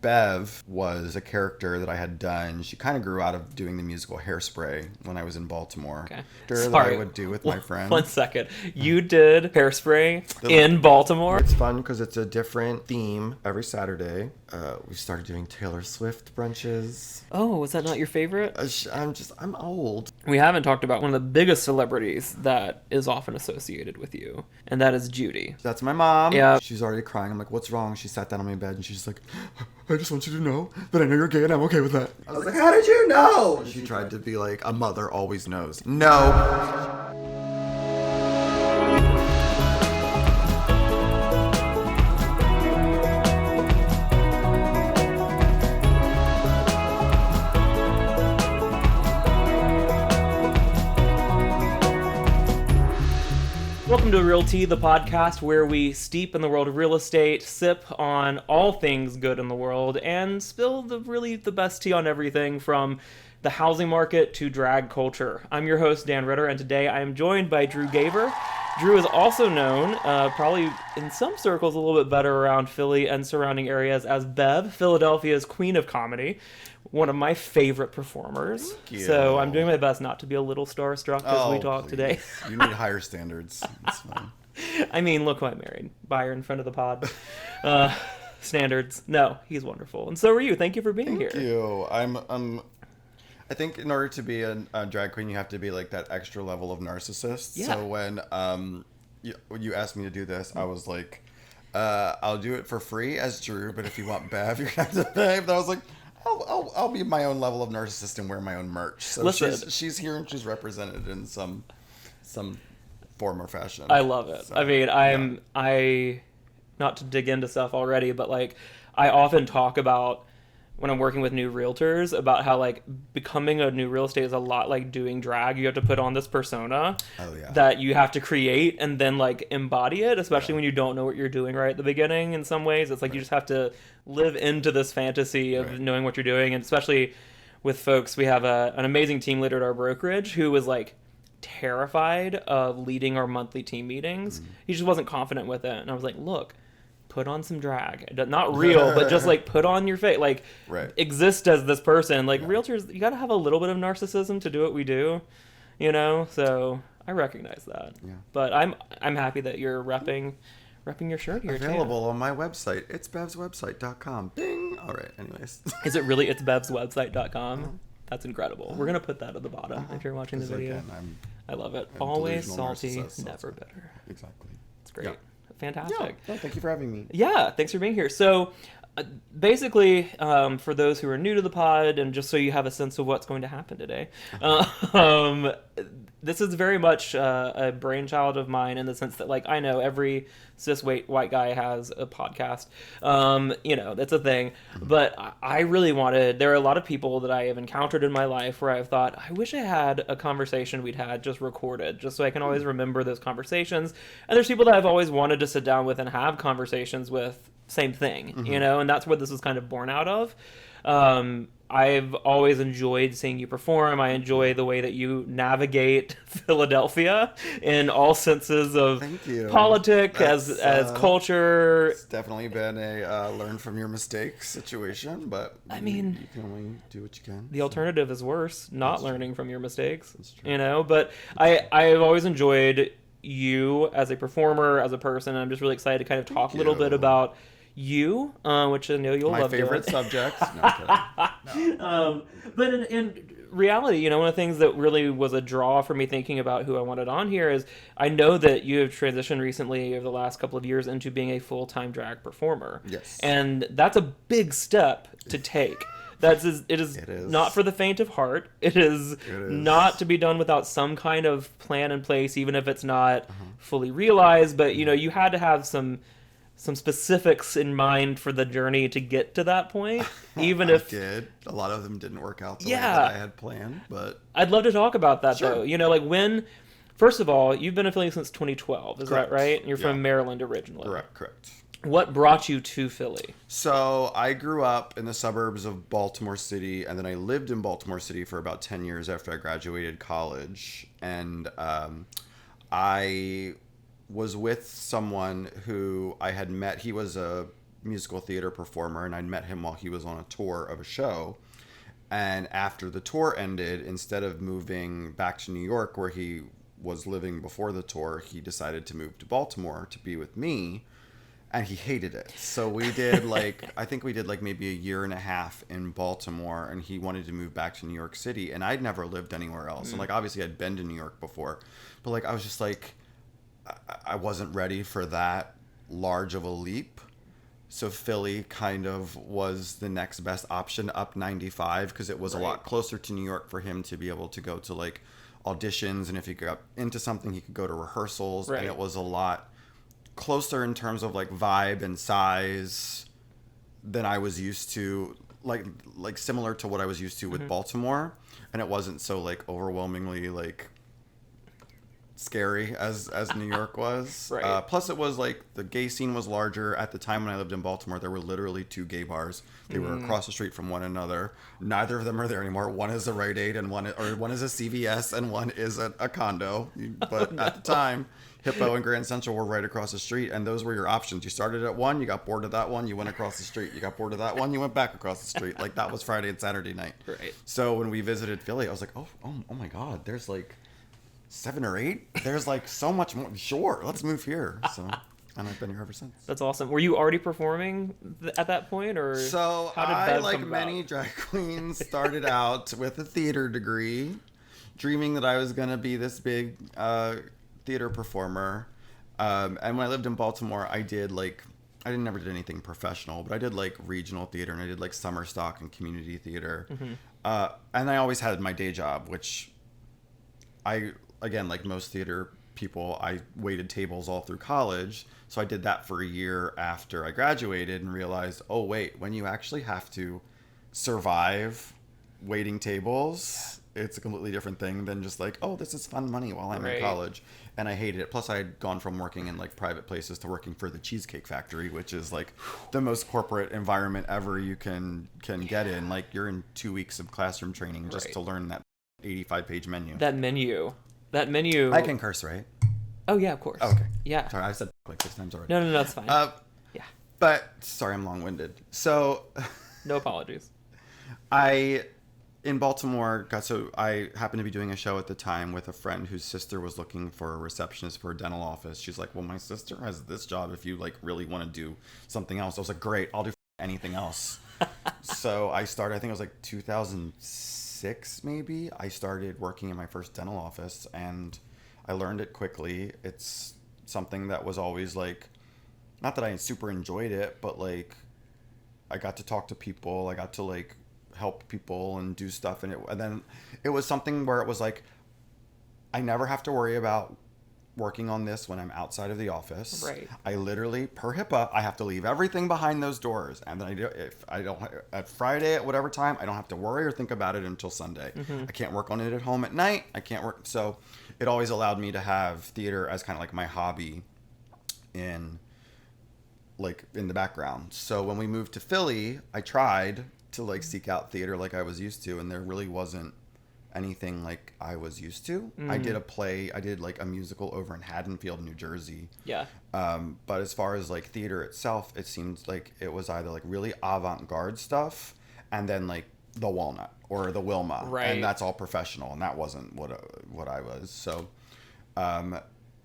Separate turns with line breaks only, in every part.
Bev was a character that I had done. She kind of grew out of doing the musical Hairspray when I was in Baltimore.
Okay.
That I would do with my friends.
1 second. You did Hairspray in Baltimore?
It's fun because it's a different theme every Saturday. We started doing Taylor Swift brunches.
Oh, was that not your favorite?
I'm old.
We haven't talked about one of the biggest celebrities that is often associated with you, and that is Judy.
That's my mom.
Yeah.
She's already crying. I'm like, what's wrong? She sat down on my bed and she's like, I just want you to know that I know you're gay and I'm okay with that. I was like, how did you know? She tried to be like, a mother always knows. No.
Welcome to Real Tea, the podcast where we steep in the world of real estate, sip on all things good in the world, and spill the best tea on everything from the housing market to drag culture. I'm your host, Dan Ritter, and today I am joined by Drew Gaver. Drew is also known, probably in some circles a little bit better around Philly and surrounding areas, as Bev, Philadelphia's queen of comedy. One of my favorite performers.
Thank you.
So I'm doing my best not to be a little starstruck as we talk today.
You need higher standards. It's fine.
I mean, look who I married. Buyer in front of the pod. Standards. No, he's wonderful. And so are you. Thank you for being here.
Thank you. I think in order to be a drag queen, you have to be like that extra level of narcissist.
Yeah.
So when you asked me to do this, I was like, I'll do it for free as Drew, but if you want Bev, you're going to have to pay. But I was like, I'll be my own level of narcissist and wear my own merch. So
Listen,
she's here and she's represented in some form or fashion.
I love it. So, I mean, I not to dig into stuff already, but like I often talk about when I'm working with new realtors about how like becoming a new real estate is a lot like doing drag. You have to put on this persona that you have to create and then like embody it, especially when you don't know what you're doing right at the beginning. In some ways, it's like you just have to live into this fantasy of knowing what you're doing. And especially with folks, we have an amazing team leader at our brokerage who was like terrified of leading our monthly team meetings. He just wasn't confident with it. And I was like, look, put on some drag. Not real, but just like put on your face. Like exist as this person. Like realtors, you got to have a little bit of narcissism to do what we do, you know? So I recognize that. Yeah. But I'm happy that you're repping your shirt here.
Available on my website. It's bevswebsite.com. Bing. All right. Anyways.
Is it really it's bevswebsite.com? That's incredible. We're going to put that at the bottom if you're watching the video.
Again,
I love it. Always salty, never bitter.
Exactly.
It's great.
Yeah.
Fantastic.
Yeah. Thank you for having me.
Yeah, thanks for being here. So basically, for those who are new to the pod, and just so you have a sense of what's going to happen today, this is very much a brainchild of mine in the sense that, like, I know every cis white guy has a podcast. You know, that's a thing. But I really wanted, there are a lot of people that I have encountered in my life where I've thought, I wish I had a conversation we'd had just recorded, just so I can always remember those conversations. And there's people that I've always wanted to sit down with and have conversations with, same thing, you know, and that's what this was kind of born out of. I've always enjoyed seeing you perform. I enjoy the way that you navigate Philadelphia in all senses of politics, as culture.
It's definitely been a learn from your mistakes situation, but
I mean,
you can only do what you can.
The alternative is worse, not learning from your mistakes. That's true. You know, but I've always enjoyed you as a performer, as a person. I'm just really excited to kind of talk a little bit about you, which I know you'll love.
My favorite subject. No.
But in reality, you know, one of the things that really was a draw for me thinking about who I wanted on here is I know that you have transitioned recently over the last couple of years into being a full-time drag performer.
Yes.
And that's a big step to take. It is not for the faint of heart. It is not to be done without some kind of plan in place, even if it's not fully realized. But, you know, you had to have some specifics in mind for the journey to get to that point, even if
a lot of them didn't work out the way that I had planned. But
I'd love to talk about that though. You know, like first of all, you've been in Philly since 2012, is that right? You're from Maryland originally.
Correct.
What brought you to Philly?
So I grew up in the suburbs of Baltimore City, and then I lived in Baltimore City for about 10 years after I graduated college. And I was with someone who I had met. He was a musical theater performer, and I'd met him while he was on a tour of a show. And after the tour ended, instead of moving back to New York where he was living before the tour, he decided to move to Baltimore to be with me, and he hated it. So we did I think we did maybe a year and a half in Baltimore, and he wanted to move back to New York City, and I'd never lived anywhere else. And obviously I'd been to New York before, but I was just I wasn't ready for that large of a leap. So Philly kind of was the next best option up 95, because it was a lot closer to New York for him to be able to go to auditions, and if he got into something he could go to rehearsals, and it was a lot closer in terms of vibe and size than I was used to, similar to what I was used to with Baltimore, and it wasn't so overwhelmingly scary as New York was. Plus it was the gay scene was larger. At the time when I lived in Baltimore, there were literally 2 gay bars. They were across the street from one another. Neither of them are there anymore. One is a Rite Aid and one is a CVS and one is a condo. But at the time, Hippo and Grand Central were right across the street, and those were your options. You started at one, you got bored of that one, you went across the street. You got bored of that one, you went back across the street. That was Friday and Saturday night. So when we visited Philly, I was like, oh my God, there's 7 or 8. There's so much more. Sure, let's move here. So, and I've been here ever since.
That's awesome. Were you already performing at that point, or
so?
How did
I,
Bev
like
come
many
about?
drag queens, started out with a theater degree, dreaming that I was gonna be this big theater performer. And when I lived in Baltimore, I never did anything professional, but I did regional theater, and I did summer stock and community theater. And I always had my day job, which again, like most theater people, I waited tables all through college. So I did that for a year after I graduated and realized, oh, wait, when you actually have to survive waiting tables, it's a completely different thing than just oh, this is fun money while I'm in college. And I hated it. Plus, I had gone from working in private places to working for the Cheesecake Factory, which is the most corporate environment ever you can get in. You're in 2 weeks of classroom training just to learn that 85-page menu.
That menu.
I can curse, right?
Oh, yeah, of course.
Oh, okay.
Yeah.
Sorry, I've said 6 times already.
No, it's fine. Yeah.
But, sorry, I'm long-winded. So...
No apologies.
In Baltimore, I happened to be doing a show at the time with a friend whose sister was looking for a receptionist for a dental office. She's like, well, my sister has this job if you really want to do something else. I was like, great, I'll do anything else. So I started, I think it was 2006 maybe. I started working in my first dental office, and I learned it quickly. It's something that was always not that I super enjoyed it, but I got to talk to people. I got to help people and do stuff, and then it was something where it was I never have to worry about working on this when I'm outside of the office.
Right.
I literally, per HIPAA, I have to leave everything behind those doors, and then if I don't at Friday at whatever time, I don't have to worry or think about it until Sunday. I can't work on it at home at night. I can't work. So it always allowed me to have theater as kind of my hobby in the background. So when we moved to Philly, I tried to seek out theater I was used to, and there really wasn't anything I was used to. I did a play, I did a musical over in Haddonfield, New Jersey.
Yeah.
But as far as theater itself, it seems it was either really avant-garde stuff, and then the Walnut or the Wilma,
right?
And that's all professional, and that wasn't what I was. So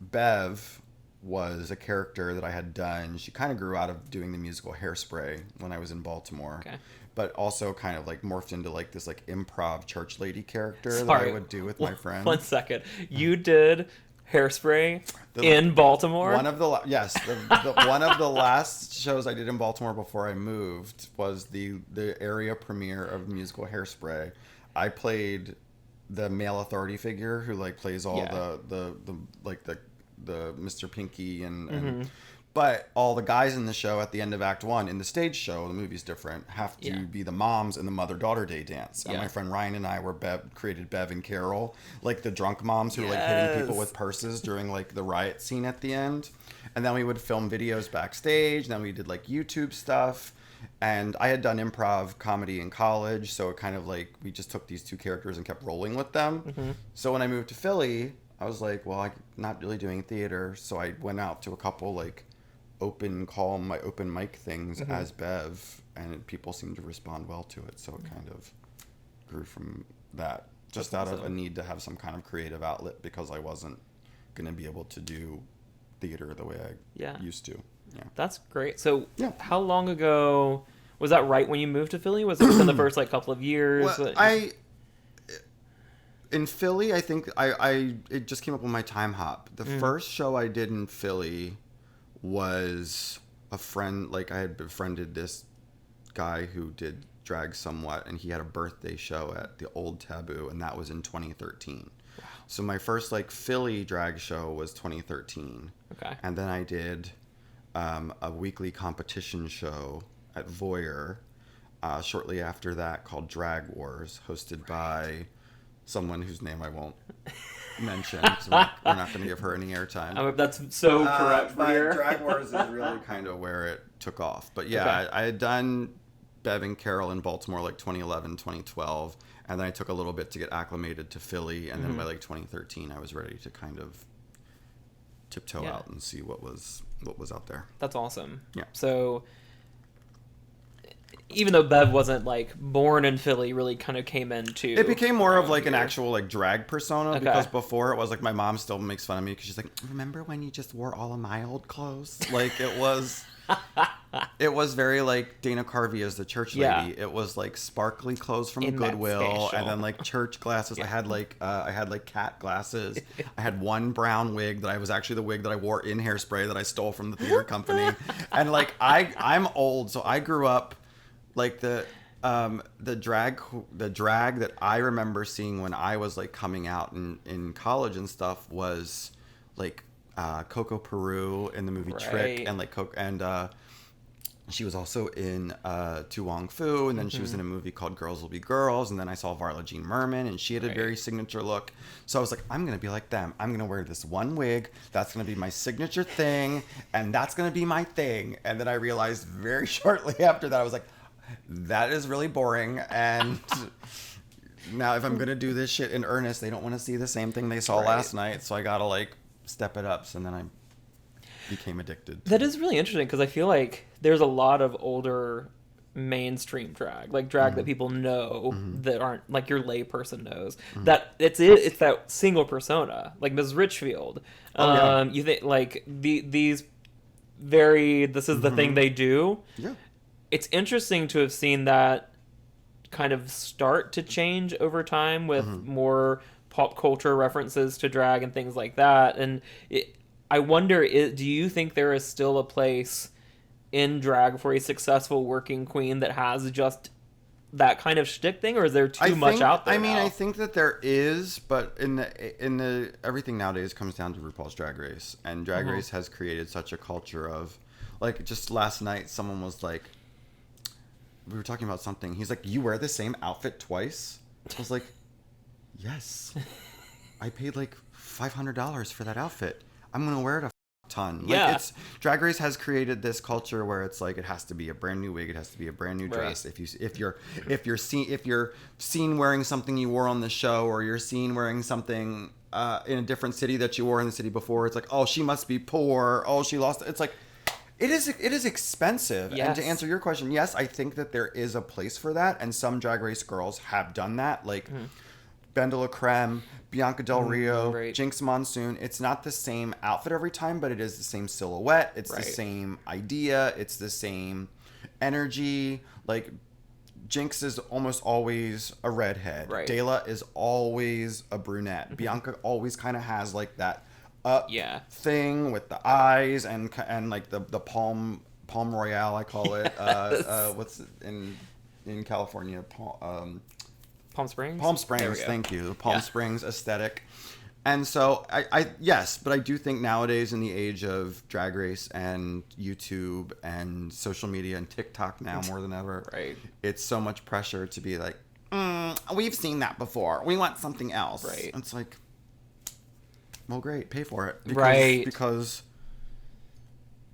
Bev was a character that I had done. She kind of grew out of doing the musical Hairspray when I was in Baltimore.
Okay.
But also kind of morphed into this improv church lady character that I would do with my friends.
1 second. You did Hairspray in Baltimore?
One of the one of the last shows I did in Baltimore before I moved was the area premiere of musical Hairspray. I played the male authority figure who plays all the Mr. Pinky and but all the guys in the show at the end of Act 1 in the stage show, the movie's different, have to be the moms in the Mother-Daughter Day dance. And my friend Ryan and I created Bev and Carol, the drunk moms who were hitting people with purses during the riot scene at the end. And then we would film videos backstage. And then we did YouTube stuff. And I had done improv comedy in college, so it kind of we just took these 2 characters and kept rolling with them. So when I moved to Philly, I was well, I'm not really doing theater, so I went out to a couple open mic things as Bev, and people seemed to respond well to it. So it kind of grew from that, just
That's
out of a
awesome.
need to have some kind of creative outlet because I wasn't going to be able to do theater the way I used to. Yeah.
That's great. So
Yeah.
how long ago was that? Right when you moved to Philly? Was it within the first like couple of years?
Well, in Philly, I think it just came up on my time hop. The first show I did in Philly was a friend. Like, I had befriended this guy who did drag somewhat, and he had a birthday show at the Old Taboo, and that was in 2013. Wow. So my first like Philly drag show was 2013.
Okay.
And then I did a weekly competition show at Voyeur shortly after that called Drag Wars, hosted by someone whose name I won't mention because we're not going to give her any airtime.
That's so correct.
But Drag Wars is really kind of where it took off. But yeah,
Okay.
I had done Bev and Carol in Baltimore like 2011, 2012, and then I took a little bit to get acclimated to Philly, and then by like 2013 I was ready to kind of tiptoe out and see what was out there.
That's awesome.
Yeah.
So even though Bev wasn't like born in Philly, really kind of came into
It became more of like an actual like drag persona
Okay.
because before it was like my mom still makes fun of me because she's like, remember when you just wore all of my old clothes? Like it was very like Dana Carvey as the church lady.
Yeah.
It was like sparkly clothes from
In that
Goodwill,
special.
and then like church glasses. I had like cat glasses. I had one brown wig that I was actually the wig that I wore in Hairspray that I stole from the theater company. And like I'm old, so I grew up like the drag that I remember seeing when I was like coming out in college and stuff was like Coco Peru in the movie Trick,
Right.
and like she was also in Tu Wong Fu, and then she was in a movie called Girls Will Be Girls, and then I saw Varla Jean Merman, and she had a very signature look. So I was like, I'm gonna be like them. I'm gonna wear this one wig. That's gonna be my signature thing, and that's gonna be my thing. And then I realized very shortly after that, I was like, that is really boring. And now if I'm gonna do this shit in earnest, they don't want to see the same thing they saw last night. So I gotta like step it up. So then I became addicted.
That is really interesting because I feel like there's a lot of older mainstream drag, like drag that people know that aren't like your layperson knows. That it's that single persona, like Ms. Richfield. You think like these this is the thing they do.
Yeah.
It's interesting to have seen that kind of start to change over time with more pop culture references to drag and things like that. And I wonder, do you think there is still a place in drag for a successful working queen that has just that kind of shtick thing, or is there too much out there?
I mean,
now?
I think that there is, but in the everything nowadays comes down to RuPaul's Drag Race, and Drag Race has created such a culture of, like, just last night someone was like, we were talking about something. He's like, you wear the same outfit twice? I was like, yes. I paid like $500 for that outfit. I'm going to wear it a ton. Like,
Yeah.
Drag Race has created this culture where it's like, it has to be a brand new wig. It has to be a brand new dress.
Right.
If you're seen wearing something you wore on the show, or you're seen wearing something in a different city that you wore in the city before, it's like, oh, she must be poor. Oh, she lost. It's like, it is expensive.
Yes.
And to answer your question, yes, I think that there is a place for that, and some Drag Race girls have done that, like Bendela Creme, Bianca Del Rio,
right.
Jinx Monsoon. It's not the same outfit every time, but it is the same silhouette. It's the
Right.
same idea. It's the same energy. Like, Jinx is almost always a redhead.
Right.
Dela is always a brunette. Bianca always kind of has like that
Yeah.
thing with the eyes and like the palm royale, I call it. What's it in California?
Palm Springs?
Palm
There
Springs,
we go.
thank you. The Palm Springs aesthetic. And so I yes, but I do think nowadays, in the age of Drag Race and YouTube and social media and TikTok now more than ever,
Right.
it's so much pressure to be like, we've seen that before. We want something else.
Right.
It's like, well, great, pay for it.
Right.
Because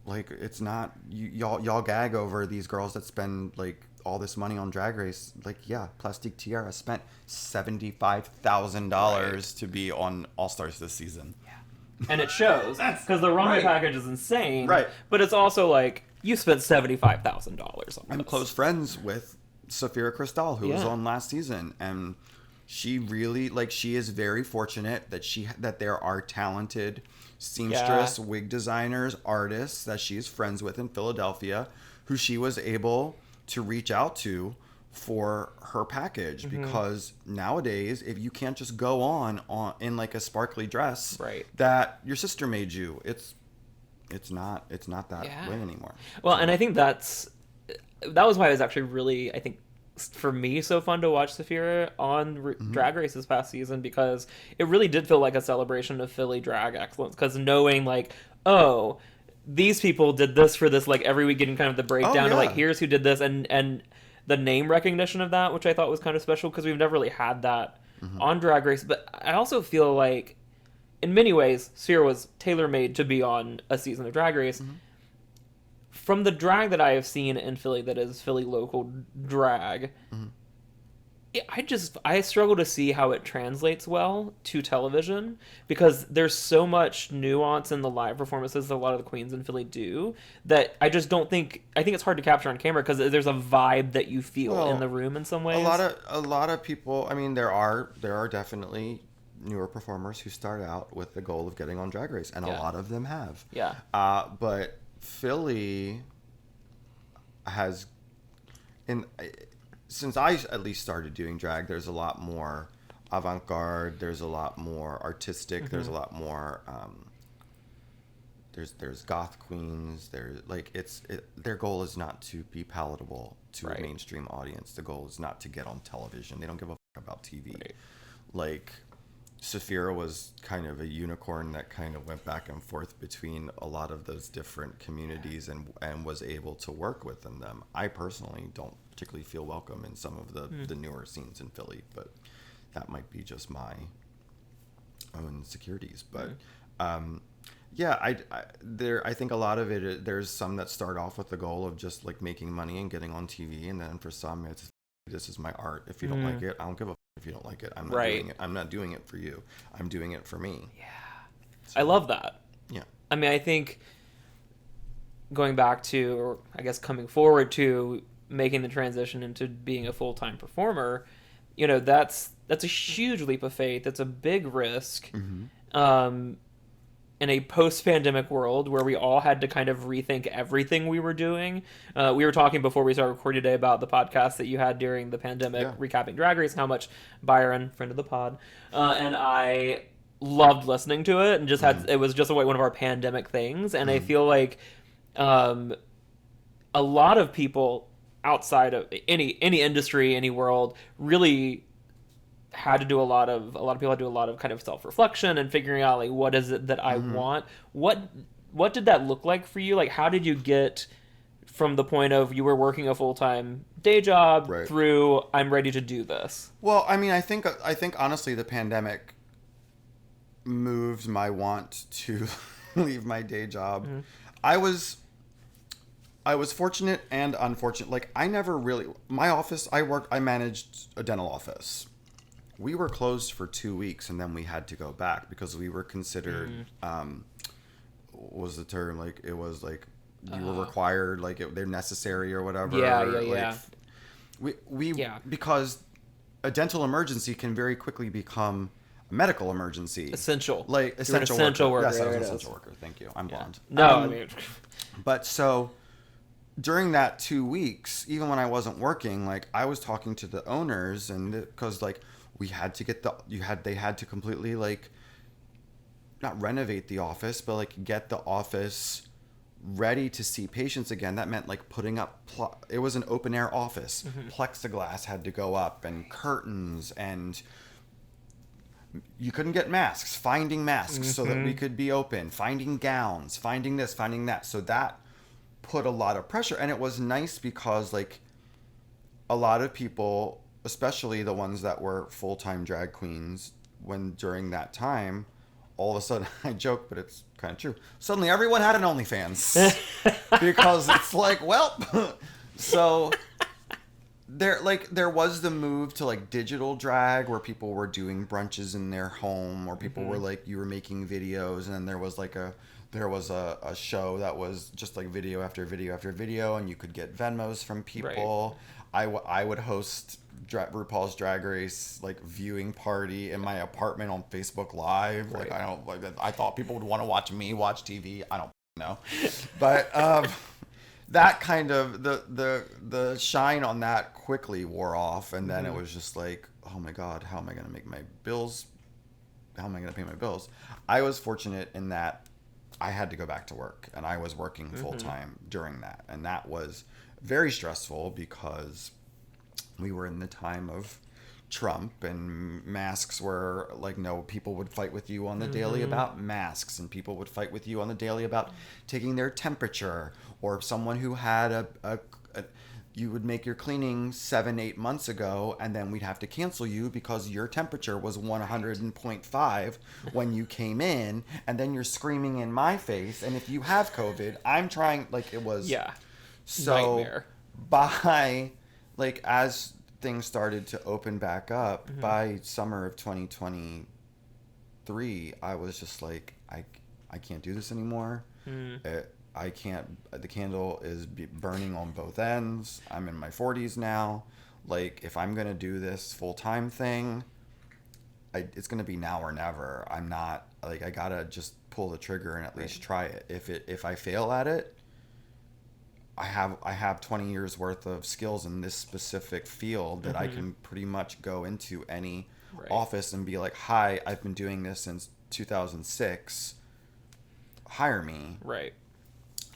like, it's not, y'all gag over these girls that spend like all this money on Drag Race. Like, yeah, Plastique Tiara spent $75,000 to be on All Stars this season.
Yeah. and it shows because the runway package is insane.
Right.
But it's also like you spent $75,000 on this.
I'm close friends with Safira Cristal, who was on last season, and she really she is very fortunate that there are talented seamstress, wig designers, artists that she is friends with in Philadelphia, who she was able to reach out to for her package, because nowadays if you can't just go on in like a sparkly dress that your sister made you, it's not that way anymore.
Well, and I think that was why it was actually really, I think, for me, so fun to watch Safira on Drag Race this past season, because it really did feel like a celebration of Philly drag excellence, because knowing like, oh, these people did this for this, like every week getting kind of the breakdown of like, here's who did this, and the name recognition of that, which I thought was kind of special, because we've never really had that on Drag Race. But I also feel like in many ways Safira was tailor-made to be on a season of Drag Race. From the drag that I have seen in Philly that is Philly local drag, I struggle to see how it translates well to television, because there's so much nuance in the live performances that a lot of the queens in Philly do that I just don't think, I think it's hard to capture on camera, because there's a vibe that you feel in the room in some ways.
A lot of people, I mean, there are definitely newer performers who start out with the goal of getting on Drag Race, and a lot of them have. But Philly has, since I at least started doing drag, there's a lot more avant-garde, there's a lot more artistic, there's a lot more there's goth queens, there's like their goal is not to be palatable to a mainstream audience. The goal is not to get on television. They don't give a fuck about TV. Like Safira was kind of a unicorn that kind of went back and forth between a lot of those different communities and was able to work within them. I personally don't particularly feel welcome in some of the newer scenes in Philly, but that might be just my own insecurities. But I think a lot of it, there's some that start off with the goal of just like making money and getting on TV, and then for some it's, this is my art. If you don't like it, I don't give a if you don't like it. I'm not doing it. I'm not doing it for you. I'm doing it for me.
Yeah. So, I love that. Yeah. I mean, I think going back to, or I guess coming forward to making the transition into being a full-time performer, you know, that's a huge leap of faith. It's a big risk. In a post-pandemic world where we all had to kind of rethink everything we were doing. We were talking before we started recording today about the podcast that you had during the pandemic, recapping Drag Race, and how much Byron, friend of the pod, and I loved listening to it, and just had, it was just one of our pandemic things. And I feel like a lot of people outside of any industry, any world, really had to do a lot of people had to do a lot of kind of self-reflection and figuring out like, what is it that I want? What did that look like for you? Like, how did you get from the point of you were working a full-time day job through I'm ready to do this? Well,
I mean, I think honestly the pandemic moved my want to leave my day job. I was fortunate and unfortunate. Like, I never really, my office, I managed a dental office. We were closed for 2 weeks, and then we had to go back because we were considered, what was the term? Like, it was like, you were required, like, they're necessary or whatever. Because a dental emergency can very quickly become a medical emergency.
Essential.
Like, essential worker. Yes, I was an essential worker. Thank you. I'm blonde.
No, I mean...
But so... during that 2 weeks, even when I wasn't working, like, I was talking to the owners, and because like we had to get they had to completely, like, not renovate the office, but like get the office ready to see patients again. That meant like putting up it was an open air office. Plexiglass had to go up, and curtains, and you couldn't get masks, finding masks so that we could be open, finding gowns, finding this, finding that. So that put a lot of pressure, and it was nice because like a lot of people, especially the ones that were full-time drag queens, when during that time, all of a sudden, I joke, but it's kind of true, suddenly everyone had an OnlyFans because it's like, well, so there was the move to like digital drag where people were doing brunches in their home, or people were like, you were making videos, and then there was a show that was just like video after video after video, and you could get Venmos from people. I would host RuPaul's Drag Race like viewing party in my apartment on Facebook Live. Like I thought people would want to watch me watch TV. I don't know, but that kind of the shine on that quickly wore off, and then it was just like, oh my God, how am I going to make my bills? How am I going to pay my bills? I was fortunate in that I had to go back to work, and I was working full time during that, and that was very stressful because we were in the time of Trump, and masks were like, no, people would fight with you on the daily about masks, and people would fight with you on the daily about taking their temperature, or someone who had you would make your cleaning 7-8 months ago, and then we'd have to cancel you because your temperature was 100.5 when you came in, and then you're screaming in my face, and if you have COVID, I'm trying, like, it was so nightmare. By like, as things started to open back up by summer of 2023, I was just like, I can't do this anymore. I can't. The candle is burning on both ends. I'm in my 40s now. Like, if I'm gonna do this full-time thing, it's gonna be now or never. I'm not, like, I gotta just pull the trigger and at least try it. If I fail at it, I have 20 years worth of skills in this specific field that I can pretty much go into any office and be like, hi, I've been doing this since 2006. Hire me.
Right.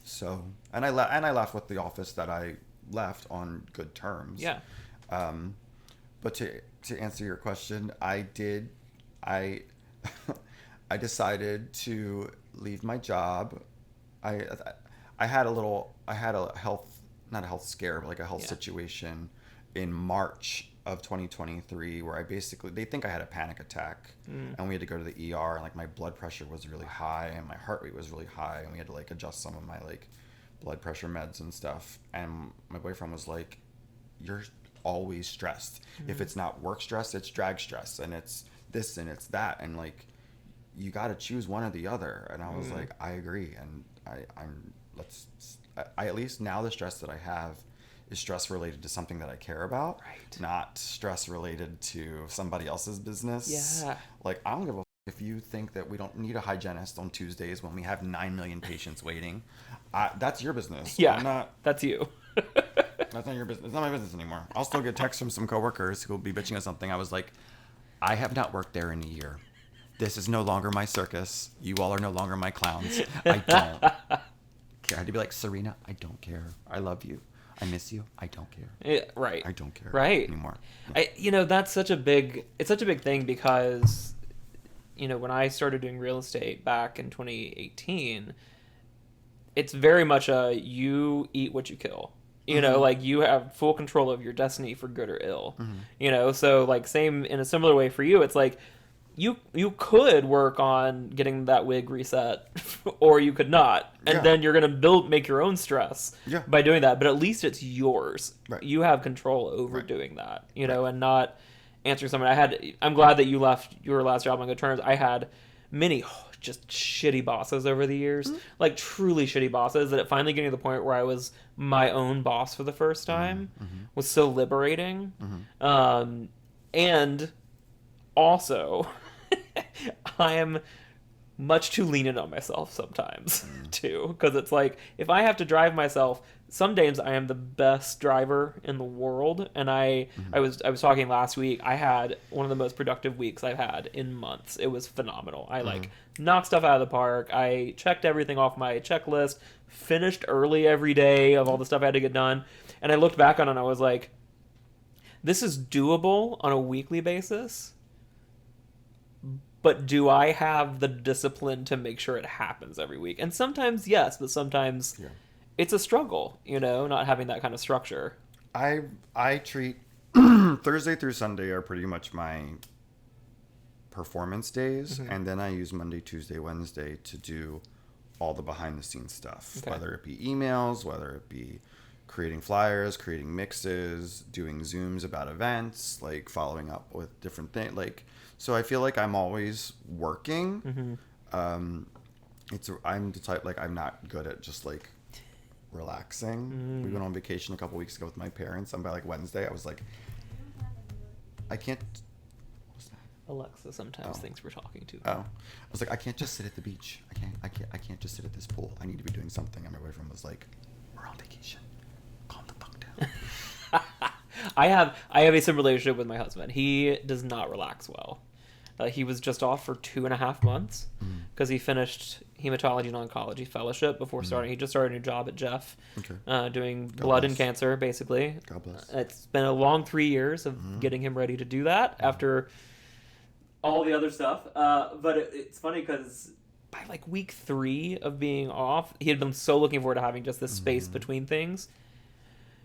So, and I left with the office that I left on good terms.
Yeah.
But to answer your question, I decided to leave my job. I had a health, not a health scare, but like a health situation in March of 2023 where they think I had a panic attack, and we had to go to the ER, and like my blood pressure was really high and my heart rate was really high, and we had to like adjust some of my like blood pressure meds and stuff. And my boyfriend was like, you're always stressed. If it's not work stress, it's drag stress, and it's this and it's that, and like you got to choose one or the other. And I was like, I agree. And I at least now the stress that I have is stress related to something that I care about, not stress related to somebody else's business. Yeah. Like, I don't give a if you think that we don't need a hygienist on Tuesdays when we have 9 million patients waiting. That's your business.
Yeah, that's you.
That's not your business. It's not my business anymore. I'll still get texts from some coworkers who will be bitching at something. I was like, I have not worked there in a year. This is no longer my circus. You all are no longer my clowns. I don't care. I had to be like, Serena, I don't care. I love you. I miss you. I don't care.
Right.
I don't care
anymore.
Yeah.
That's such a big thing because, when I started doing real estate back in 2018, it's very much you eat what you kill. Like you have full control of your destiny for good or ill. So like same in a similar way for you, it's like you could work on getting that wig reset or you could not. And then you're going to make your own stress by doing that. But at least it's yours. Right. You have control over doing that, and not answering someone. I'm glad that you left your last job on good terms. I had many just shitty bosses over the years, like truly shitty bosses, that it finally getting to the point where I was my own boss for the first time was so liberating. And also I am much too lenient on myself sometimes too, because it's like if I have to drive myself, some days I am the best driver in the world, and I was talking last week, I had one of the most productive weeks I've had in months. It was phenomenal. I like knocked stuff out of the park. I checked everything off my checklist, finished early every day of all the stuff I had to get done, and I looked back on it and I was like, this is doable on a weekly basis. But do I have the discipline to make sure it happens every week? And sometimes yes, but sometimes it's a struggle, not having that kind of structure.
I treat Thursday through Sunday are pretty much my performance days, and then I use Monday, Tuesday, Wednesday to do all the behind the scenes stuff, whether it be emails, whether it be creating flyers, creating mixes, doing Zooms about events, like following up with different things. Like, so I feel like I'm always working. I'm the type, like, I'm not good at just like relaxing. We went on vacation a couple weeks ago with my parents, and by like Wednesday I was like, I can't.
Alexa sometimes thinks we're talking to her.
Oh, I was like, I can't just sit at the beach. I can't just sit at this pool. I need to be doing something. And my boyfriend was like, we're on vacation. Calm the fuck down.
I have a similar relationship with my husband. He does not relax well. He was just off for 2.5 months because he finished hematology and oncology fellowship before starting. He just started a new job at Jeff, doing blood and cancer, basically.
God bless.
It's been a long 3 years of getting him ready to do that after all the other stuff. But it's funny because by like week 3 of being off, he had been so looking forward to having just this space between things.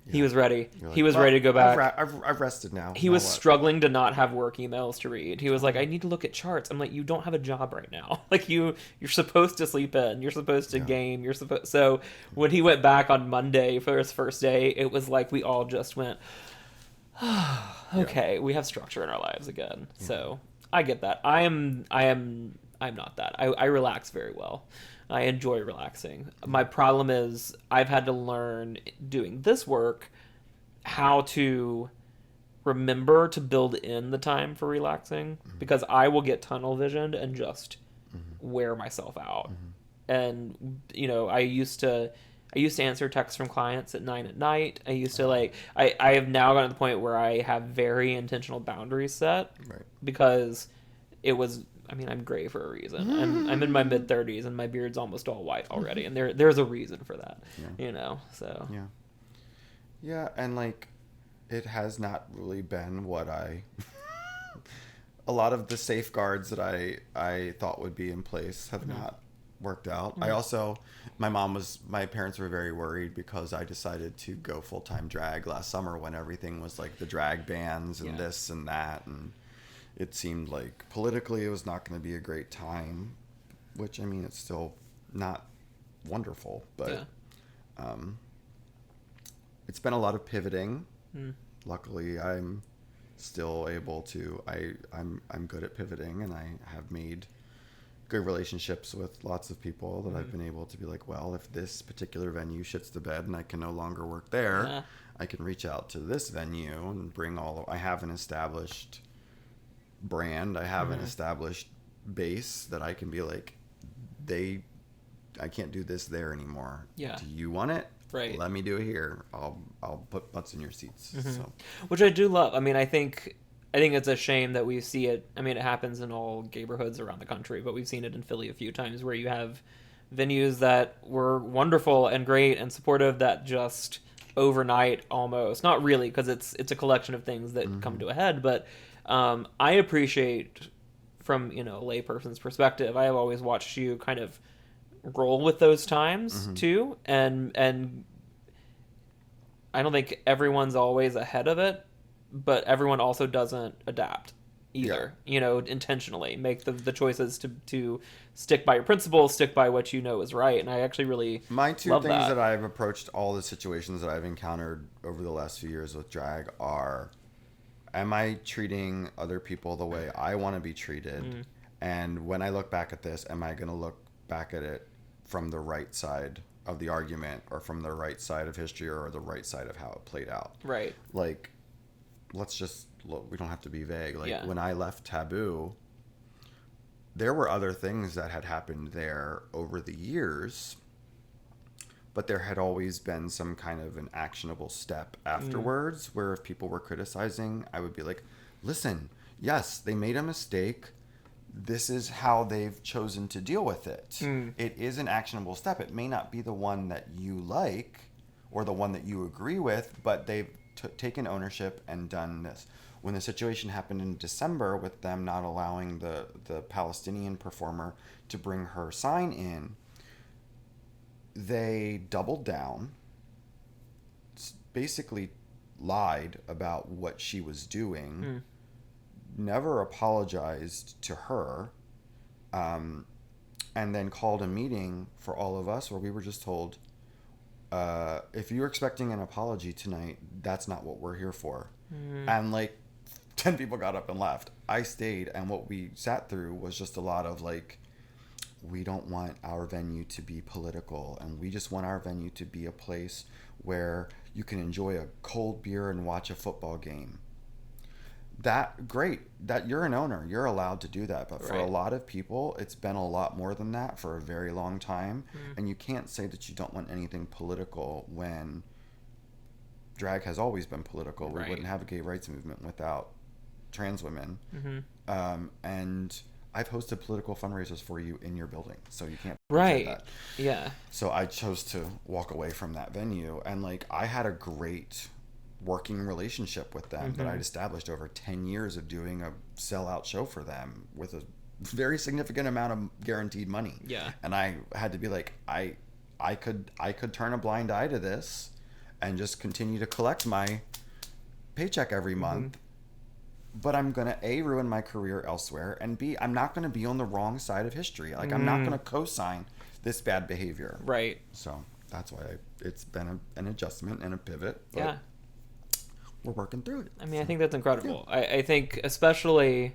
Yeah. He was ready.
Like,
he was ready to go back.
I've rested now.
He was struggling to not have work emails to read. He was like, I need to look at charts. I'm like, you don't have a job right now. Like you're supposed to sleep in. You're supposed to game. So when he went back on Monday for his first day, it was like we all just went, okay, we have structure in our lives again. Yeah. So I get that. I'm not that. I relax very well. I enjoy relaxing. My problem is I've had to learn doing this work how to remember to build in the time for relaxing because I will get tunnel visioned and just wear myself out. And I used to answer texts from clients at 9 p.m. I used to I have now gotten to the point where I have very intentional boundaries set because it was. I mean, I'm gray for a reason. I'm in my mid-30s, and my beard's almost all white already, and there's a reason for that, so.
Yeah, and, like, it has not really been what a lot of the safeguards that I thought would be in place have not worked out. I also, my parents were very worried because I decided to go full-time drag last summer when everything was, like, the drag bans and this and that, and it seemed like politically it was not going to be a great time, which, I mean, it's still not wonderful, but it's been a lot of pivoting. Luckily, I'm still able to, I'm good at pivoting, and I have made good relationships with lots of people that I've been able to be like, well, if this particular venue shits the bed and I can no longer work there, I can reach out to this venue and bring I have an established brand. I have an established base that I can be like, I can't do this there anymore. Yeah. Do you want it? Right. Let me do it here. I'll put butts in your seats. So.
Which I do love. I mean, I think it's a shame that we see it. I mean, it happens in all neighborhoods around the country, but we've seen it in Philly a few times where you have venues that were wonderful and great and supportive that just overnight almost, not really, because it's a collection of things that come to a head, but I appreciate from, a layperson's perspective, I have always watched you kind of roll with those times too. And I don't think everyone's always ahead of it, but everyone also doesn't adapt either, intentionally make the choices to stick by your principles, stick by what is right. And I actually really
my two love things that I've approached all the situations that I've encountered over the last few years with drag are, am I treating other people the way I want to be treated? And when I look back at this, am I going to look back at it from the right side of the argument or from the right side of history or the right side of how it played out?
Right.
Like, let's just look, we don't have to be vague. Like, when I left Taboo, there were other things that had happened there over the years, but there had always been some kind of an actionable step afterwards where if people were criticizing, I would be like, listen, yes, they made a mistake. This is how they've chosen to deal with it. It is an actionable step. It may not be the one that you like or the one that you agree with, but they've taken ownership and done this. When the situation happened in December with them not allowing the Palestinian performer to bring her sign in, they doubled down, basically lied about what she was doing, never apologized to her, and then called a meeting for all of us where we were just told, if you're expecting an apology tonight, that's not what we're here for. And like 10 people got up and left. I stayed, and what we sat through was just a lot of like, we don't want our venue to be political, and we just want our venue to be a place where you can enjoy a cold beer and watch a football game. Great, that you're an owner, you're allowed to do that, but for a lot of people it's been a lot more than that for a very long time. And you can't say that you don't want anything political when drag has always been political. We wouldn't have a gay rights movement without trans women. And I've hosted political fundraisers for you in your building, so you can't say that.
Yeah.
So I chose to walk away from that venue, and like I had a great working relationship with them that I'd established over 10 years of doing a sellout show for them with a very significant amount of guaranteed money.
Yeah.
And I had to be like, I could turn a blind eye to this and just continue to collect my paycheck every month. But I'm going to A, ruin my career elsewhere, and B, I'm not going to be on the wrong side of history. Like, I'm not going to co-sign this bad behavior.
Right.
So that's why it's been an adjustment and a pivot. But we're working through it.
I mean, I think that's incredible. Yeah. I think especially,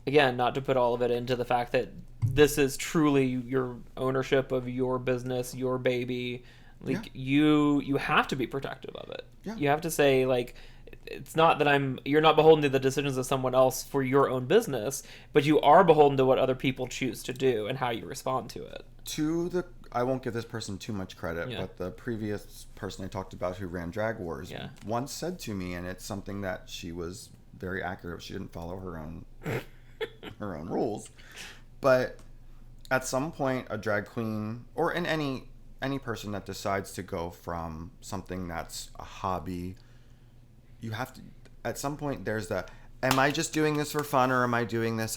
again, not to put all of it into the fact that this is truly your ownership of your business, your baby. Like, you have to be protective of it. Yeah. You have to say, like, it's not that you're not beholden to the decisions of someone else for your own business, but you are beholden to what other people choose to do and how you respond to it. I won't give this person too much credit, but the previous person I talked about who ran Drag Wars once said to me, and it's something that she was very accurate. She didn't follow her own rules, but at some point, a drag queen or in any person that decides to go from something that's a hobby, you have to, at some point, there's am I just doing this for fun, or am I doing this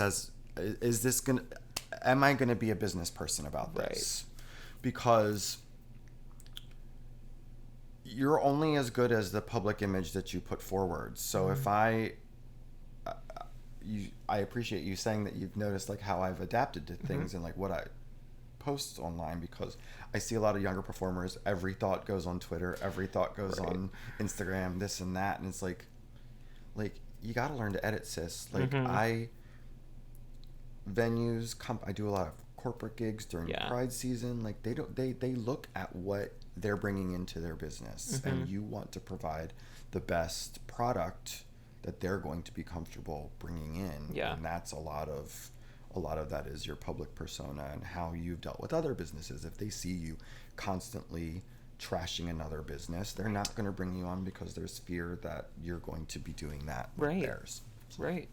am I gonna be a business person about this? Because you're only as good as the public image that you put forward. So if I appreciate you saying that you've noticed like how I've adapted to things and like what I post online, because I see a lot of younger performers, every thought goes on Twitter, every thought goes on Instagram, this and that, and it's like you got to learn to edit, sis. Like I do a lot of corporate gigs during Pride season. Like they look at what they're bringing into their business, and you want to provide the best product that they're going to be comfortable bringing in. And that's a lot of that is your public persona and how you've dealt with other businesses. If they see you constantly trashing another business, they're not going to bring you on because there's fear that you're going to be doing that with theirs. Right.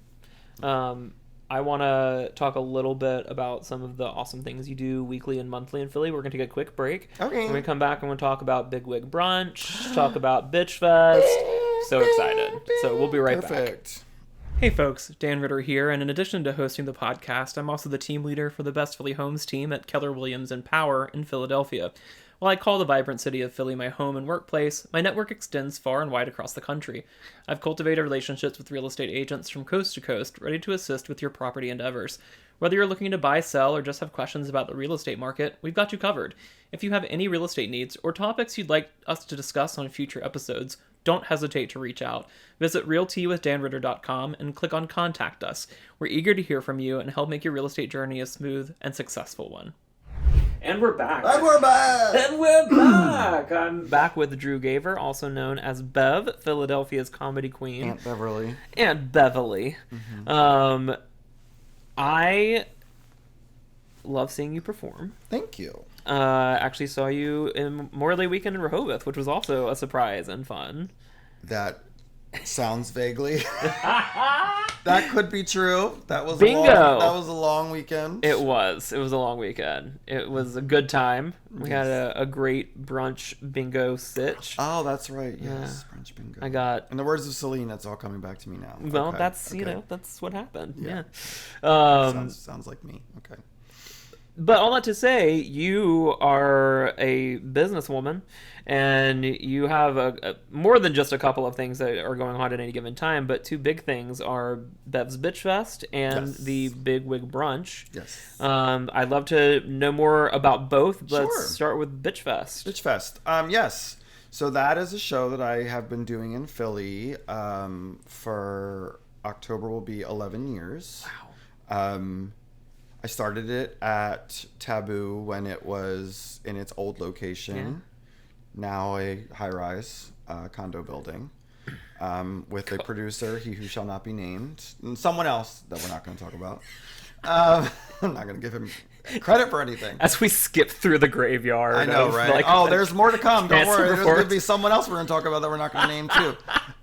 I want to talk a little bit about some of the awesome things you do weekly and monthly in Philly. We're going to take a quick break. Okay. When we come back, I'm going to talk about Big Wig Brunch, talk about Bitch Fest. So excited. So we'll be right back. Hey folks, Dan Ritter here, and in addition to hosting the podcast, I'm also the team leader for the Best Philly Homes team at Keller Williams and Power in Philadelphia. While I call the vibrant city of Philly my home and workplace, my network extends far and wide across the country. I've cultivated relationships with real estate agents from coast to coast, ready to assist with your property endeavors. Whether you're looking to buy, sell, or just have questions about the real estate market, we've got you covered. If you have any real estate needs or topics you'd like us to discuss on future episodes, don't hesitate to reach out. Visit realtywithdanritter.com and click on Contact Us. We're eager to hear from you and help make your real estate journey a smooth and successful one. And we're back. I'm back with Drew Gaver, also known as Bev, Philadelphia's comedy queen. Aunt Beverly. I love seeing you perform.
Thank you.
Actually saw you in Memorial Day weekend in Rehoboth, which was also a surprise and fun.
That sounds vaguely. That could be true. That was
bingo.
That was a long weekend.
It was a long weekend. It was a good time. We had a great brunch bingo sitch.
Oh, that's right. Yes, brunch bingo. In the words of Celine, it's all coming back to me now.
Well, that's that's what happened. Yeah.
Sounds like me. Okay.
But all that to say, you are a businesswoman, and you have more than just a couple of things that are going on at any given time. But two big things are Bev's Bitch Fest and
Yes.
the Big Wig Brunch.
Yes.
I'd love to know more about both.
Sure.
Let's start with Bitch Fest.
Bitch Fest. Yes. So that is a show that I have been doing in Philly for October will be 11 years.
Wow.
I started it at Taboo when it was in its old location, now a high-rise condo building, with a producer, he who shall not be named, and someone else that we're not going to talk about. I'm not going to give him credit for anything.
As we skip through the graveyard.
I know, right? There's more to come. Don't worry. There's going to be someone else we're going to talk about that we're not going to name too.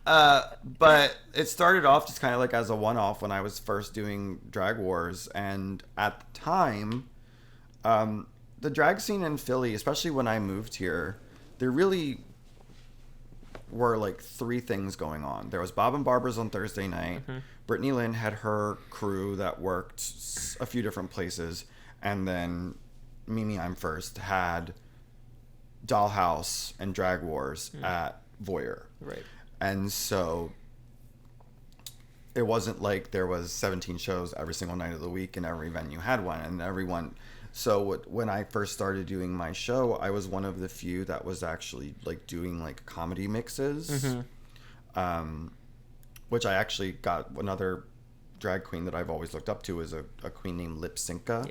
But it started off just kind of like as a one-off when I was first doing Drag Wars. And at the time, the drag scene in Philly, especially when I moved here, there really were like three things going on. There was Bob and Barbara's on Thursday night. Mm-hmm. Brittany Lynn had her crew that worked a few different places. And then Mimi I'm First had Dollhouse and Drag Wars at Voyeur.
Right.
And so it wasn't like there was 17 shows every single night of the week and every venue had one and everyone. So when I first started doing my show, I was one of the few that was actually like doing like comedy mixes, which I actually got another drag queen that I've always looked up to is a queen named Lip Synca,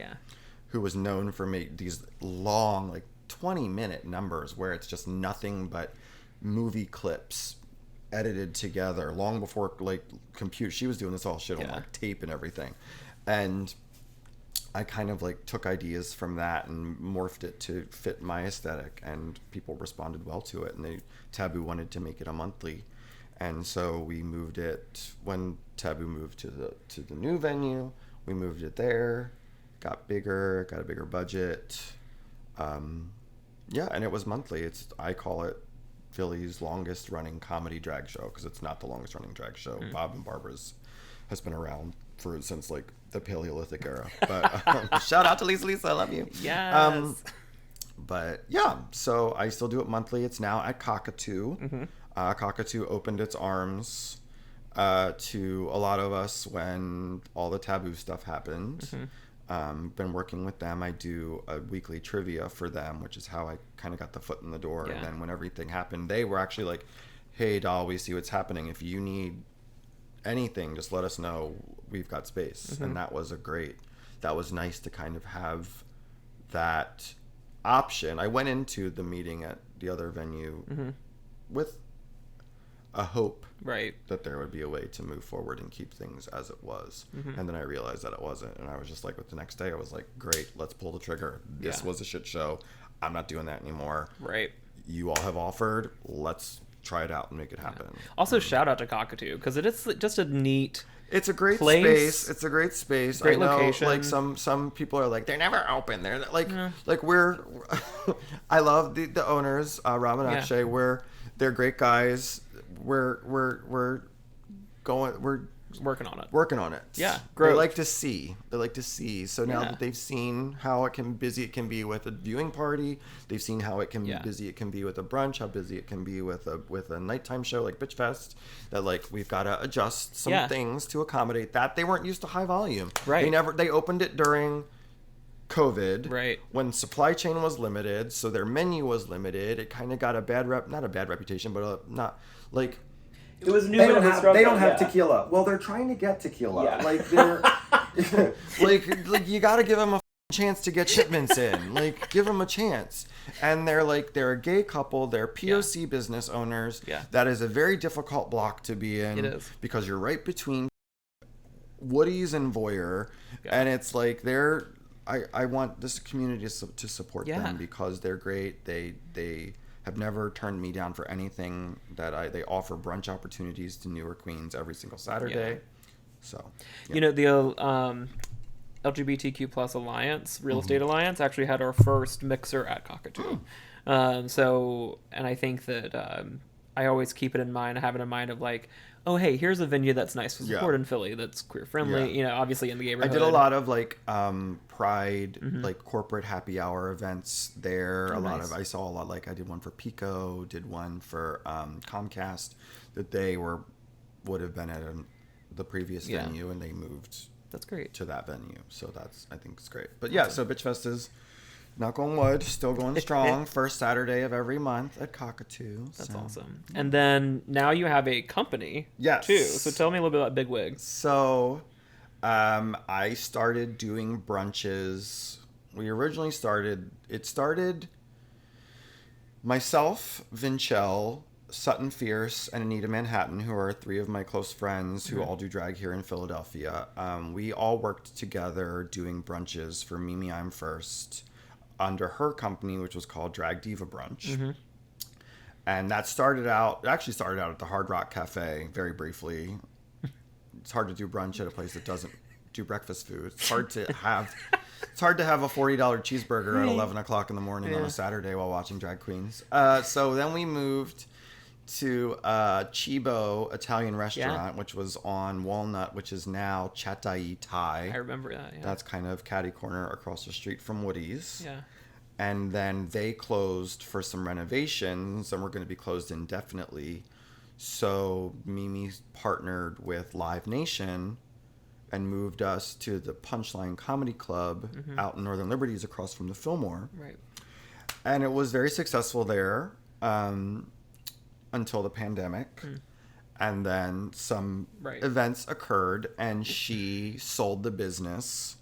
who was known for these long, like 20-minute numbers where it's just nothing but movie clips edited together long before like compute. She was doing this all shit on like tape and everything. And I kind of like took ideas from that and morphed it to fit my aesthetic, and people responded well to it, and Taboo wanted to make it a monthly. And so we moved it when Taboo moved to the new venue. We moved it there, got a bigger budget. And it was monthly. I call it Philly's longest running comedy drag show because it's not the longest running drag show. Bob and Barbara's has been around since like the Paleolithic era. But shout out to Lisa, I love you.
Yes.
But yeah, so I still do it monthly. It's now at Cockatoo. Cockatoo opened its arms to a lot of us when all the Taboo stuff happened. Been working with them. I do a weekly trivia for them, which is how I kind of got the foot in the door. And then when everything happened, they were actually like, hey, doll, we see what's happening. If you need anything, just let us know. We've got space. And that was that was nice to kind of have that option. I went into the meeting at the other venue with a hope that there would be a way to move forward and keep things as it was. And then I realized that it wasn't. And I was just like, with the next day, I was like, great, let's pull the trigger. This was a shit show. I'm not doing that anymore.
Right.
You all have offered. Let's try it out and make it happen.
Also, shout out to Cockatoo because it is just a neat.
It's a great
place.
Space. It's a great space.
Great
I know,
location.
like some people are like, they're never open. They're like, like we're. I love the owners, Rob and Akshay. They're great guys. We're
working on it.
Working on it.
Yeah,
growth. They like to see. So now that they've seen how busy it can be with a viewing party, they've seen how busy it can be with a brunch, how busy it can be with a nighttime show like Bitch Fest. That like we've got to adjust some things to accommodate that. They weren't used to high volume.
Right.
They opened it during COVID,
right,
when supply chain was limited, so their menu was limited. It kind of got not a bad reputation, but not like.
It was new.
They don't have tequila. Well, they're trying to get tequila. Yeah. Like they're like you got to give them a chance to get shipments in. Like give them a chance. And they're a gay couple. They're POC business owners.
Yeah.
That is a very difficult block to be in.
It is
because you're right between Woody's and Voyeur, and it's like I want this community to support them because they're great. They have never turned me down for anything they offer brunch opportunities to newer queens every single Saturday. So,
you know, the LGBTQ plus alliance, real estate alliance, actually had our first mixer at Cockatoo. And I think that I always keep it in mind. I have it in mind of like, oh hey, here's a venue that's nice to support in Philly, that's queer friendly.
Yeah.
Obviously in the
I
neighborhood.
did a lot of like Pride,
Mm-hmm.
like corporate happy hour events there.
Oh,
A lot
nice.
of I saw a lot. Like I did one for Pico, did one for Comcast. That they would have been at the previous venue, and they moved.
That's great.
To that venue, so I think it's great. But yeah, so Bitch Fest is, knock on wood, still going strong. First Saturday of every month at Cockatoo.
That's awesome. And then now you have a company,
yes,
too. So tell me a little bit about Bigwig.
So, I started doing brunches. We originally started. It started myself, Vincent, Sutton Fierce, and Anita Manhattan, who are three of my close friends who all do drag here in Philadelphia. We all worked together doing brunches for Mimi I'm First under her company, which was called Drag Diva Brunch. And that started out at the Hard Rock Cafe very briefly. It's hard to do brunch at a place that doesn't do breakfast food. It's hard to have a $40 cheeseburger at 11 o'clock in the morning on a Saturday while watching drag queens. So then we moved to Chibo Italian restaurant, which was on Walnut, which is now Chatai Thai.
I remember that. Yeah.
That's kind of catty corner across the street from Woody's.
Yeah.
And then they closed for some renovations, and we're going to be closed indefinitely. So Mimi partnered with Live Nation and moved us to the Punchline Comedy Club out in Northern Liberties across from the Fillmore.
Right.
And it was very successful there. Until the pandemic. And then some events occurred, and she sold the business.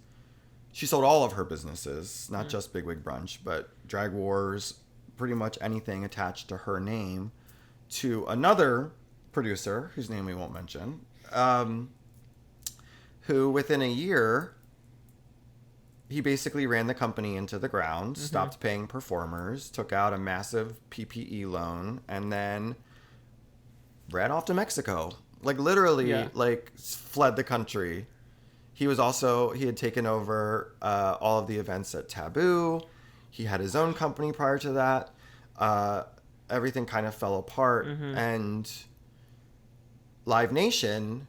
She sold all of her businesses, not just Bigwig Brunch, but Drag Wars, pretty much anything attached to her name, to another producer, whose name we won't mention, who within a year, he basically ran the company into the ground, stopped paying performers, took out a massive PPE loan, and then ran off to Mexico. Like literally, fled the country. He had taken over all of the events at Taboo. He had his own company prior to that. Everything kind of fell apart, and Live Nation,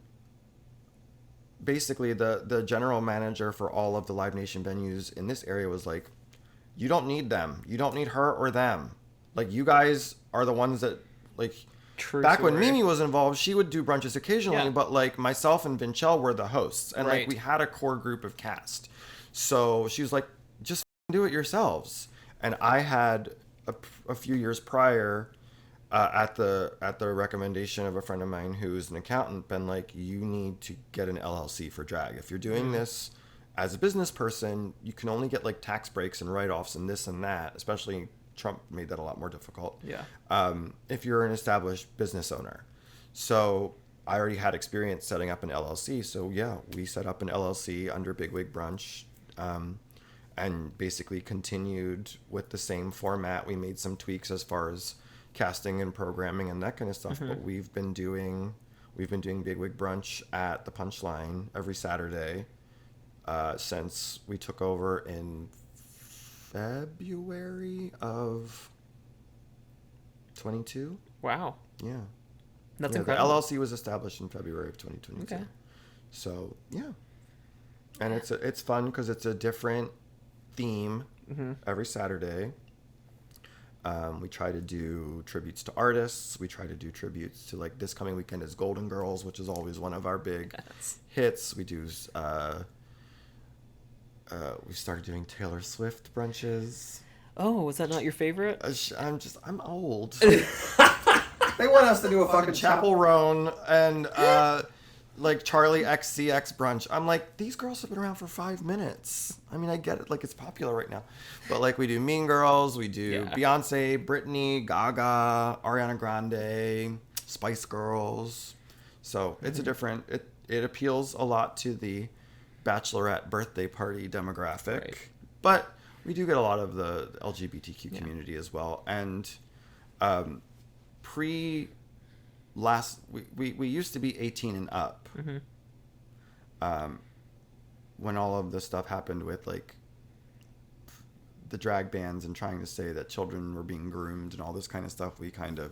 basically the general manager for all of the Live Nation venues in this area was like, you don't need them. You don't need her or them. Like, you guys are the ones that, like,
True
back
story.
when Mimi was involved, she would do brunches occasionally, but like myself and Vincent were the hosts, and like we had a core group of cast. So she was like, just do it yourselves. And I had a few years prior, at the recommendation of a friend of mine who's an accountant, been like, you need to get an LLC for drag. If you're doing this as a business person, you can only get like tax breaks and write-offs and this and that, especially Trump made that a lot more difficult. If you're an established business owner. So I already had experience setting up an LLC. So yeah, we set up an LLC under Bigwig Brunch, and basically continued with the same format. We made some tweaks as far as casting and programming and that kind of stuff. But we've been doing Bigwig Brunch at the Punchline every Saturday since we took over in February of 22.
Wow.
Yeah.
That's
the
incredible.
LLC was established in February of 2022.
Okay.
So, yeah. And it's fun because it's a different theme every Saturday. We try to do tributes to artists. We try to do tributes to, like, this coming weekend is Golden Girls, which is always one of our big hits. We do we started doing Taylor Swift brunches.
Oh, was that not your favorite?
I'm old. They want us to do a fucking Chapel Roan and like Charlie XCX brunch. I'm like, these girls have been around for 5 minutes. I mean, I get it, like it's popular right now, but like we do Mean Girls, we do Beyonce, Britney, Gaga, Ariana Grande, Spice Girls. So it's a different. It appeals a lot to the bachelorette birthday party demographic, but we do get a lot of the LGBTQ community as well. And we used to be 18 and up. When all of the stuff happened with like the drag bans and trying to say that children were being groomed and all this kind of stuff, we kind of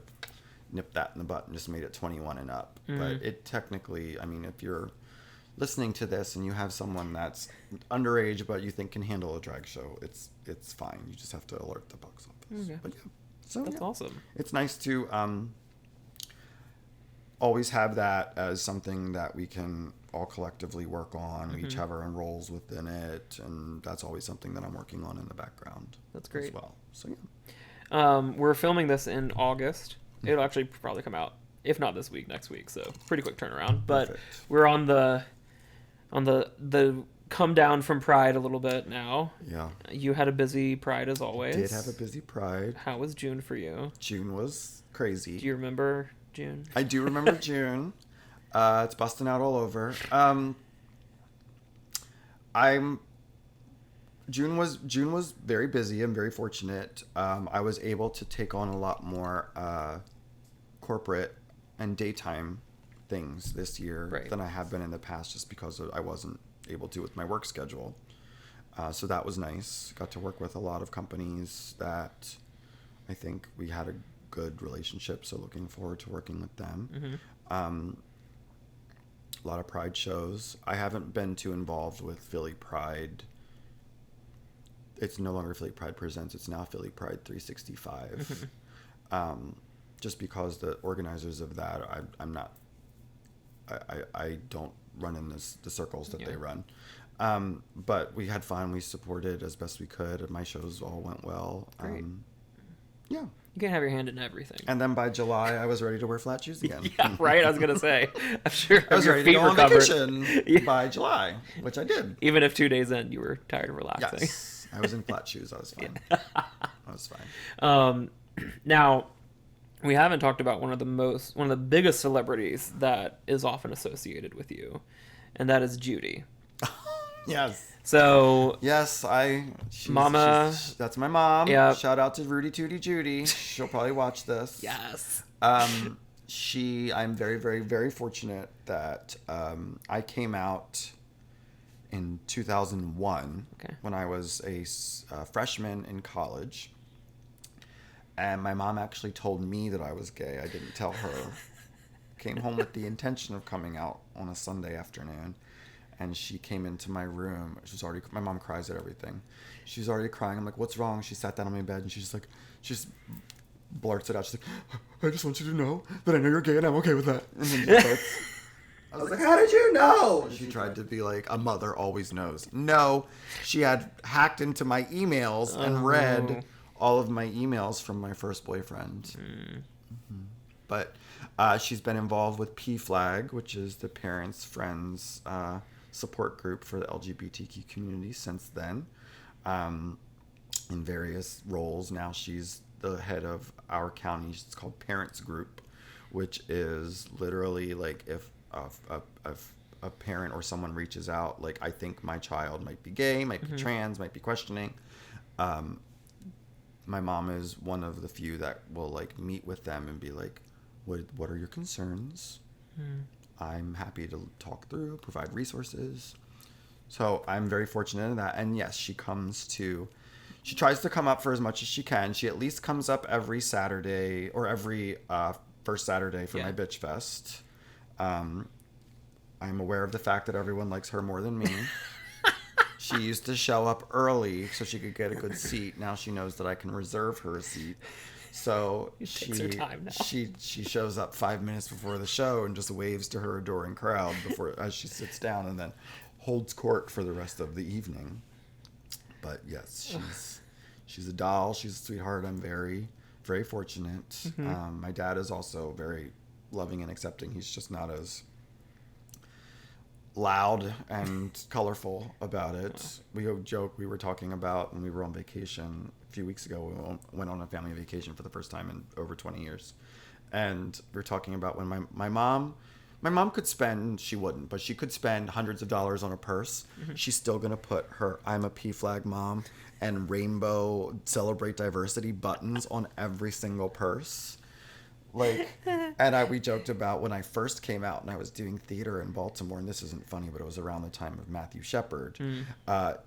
nipped that in the butt and just made it 21 and up. But it technically, I mean, if you're listening to this and you have someone that's underage but you think can handle a drag show, it's fine. You just have to alert the box office.
Okay.
But yeah, so
That's awesome.
It's nice to always have that as something that we can all collectively work on. We each have our own roles within it, and that's always something that I'm working on in the background.
That's great.
As well. So yeah.
We're filming this in August. It'll actually probably come out, if not this week, next week. So pretty quick turnaround. But
Perfect.
we're on the come down from Pride a little bit now.
Yeah.
You had a busy Pride as always.
Did have a busy Pride.
How was June for you?
June was crazy.
Do you remember June?
I do remember June. It's busting out all over. June was very busy. I'm very fortunate. I was able to take on a lot more corporate and daytime things this year than I have been in the past, just because I wasn't able to with my work schedule. So that was nice. Got to work with a lot of companies that I think we had a good relationship. So looking forward to working with them. A lot of Pride shows. I haven't been too involved with Philly Pride. It's no longer Philly Pride Presents. It's now Philly Pride 365. Just because the organizers of that, I'm not. I don't run in the circles that they run. But we had fun. We supported as best we could. My shows all went well. Yeah.
You can't have your hand in everything.
And then by July, I was ready to wear flat shoes again.
Yeah, right? I was going to say. I'm sure
I was
your
ready to
feet
go on
recovered.
vacation by July, which I did.
Even if 2 days in, you were tired of relaxing.
Yes. I was in flat shoes. I was fine. I was fine.
Now, we haven't talked about one of the biggest celebrities that is often associated with you, and that is Judy.
Yes.
So
yes,
Mama.
That's my mom.
Yep.
Shout out to Rudy Tooty Judy. She'll probably watch this.
Yes.
I'm very, very, very fortunate that I came out in 2001 when I was a freshman in college. And my mom actually told me that I was gay. I didn't tell her. Came home with the intention of coming out on a Sunday afternoon. And she came into my room. My mom cries at everything. She's already crying. I'm like, what's wrong? She sat down on my bed and she just blurts it out. She's like, I just want you to know that I know you're gay and I'm okay with that. And then I was like, how did you know? She tried to be like, a mother always knows. No, she had hacked into my emails and read all of my emails from my first boyfriend. But she's been involved with PFLAG, which is the Parents, Friends support group for the LGBTQ community since then, in various roles. Now she's the head of our county. It's called Parents Group, which is literally like if a parent or someone reaches out, like, I think my child might be gay, might be trans, might be questioning. My mom is one of the few that will like meet with them and be like, what are your concerns? I'm happy to talk through, provide resources. So I'm very fortunate in that. And yes, she tries to come up for as much as she can. She at least comes up every Saturday or every first Saturday for my Bitch Fest. I'm aware of the fact that everyone likes her more than me. She used to show up early so she could get a good seat. Now she knows that I can reserve her a seat. So she shows up 5 minutes before the show and just waves to her adoring crowd as she sits down, and then holds court for the rest of the evening. But yes, she's a doll. She's a sweetheart. I'm very, very fortunate. My dad is also very loving and accepting. He's just not as loud and colorful about it. We joke, we were talking about when we were on vacation a few weeks ago. We went on a family vacation for the first time in over 20 years. And we were talking about when my mom could spend, she wouldn't, but she could spend hundreds of dollars on a purse. She's still going to put her I'm a PFLAG mom and rainbow celebrate diversity buttons on every single purse. Like, and we joked about when I first came out and I was doing theater in Baltimore, and this isn't funny, but it was around the time of Matthew Shepard.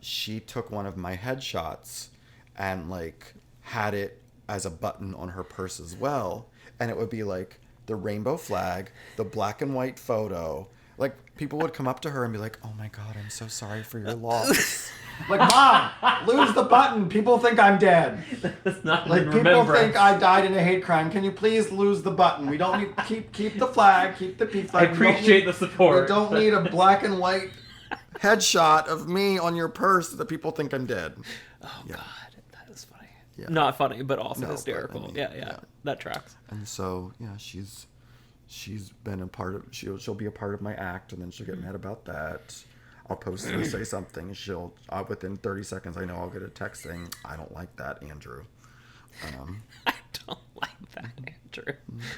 She took one of my headshots and like had it as a button on her purse as well. And it would be like the rainbow flag, the black and white photo. Like, people would come up to her and be like, oh my God, I'm so sorry for your loss. Like, Mom, lose the button. People think I'm dead.
That's not
like, people think I died in a hate crime. Can you please lose the button? We don't need, keep the flag, keep the peace flag.
I appreciate the support.
We don't need a black and white headshot of me on your purse that people think I'm dead.
Oh, God. That is funny.
Yeah.
Not funny, but also
No,
hysterical.
but I mean,
yeah. That tracks.
And so, yeah, she's been a part of, she'll be a part of my act, and then she'll get mad about that. I'll post or say something. She'll within 30 seconds, I know I'll get a text saying, I don't like that, Andrew.
I don't like that, Andrew.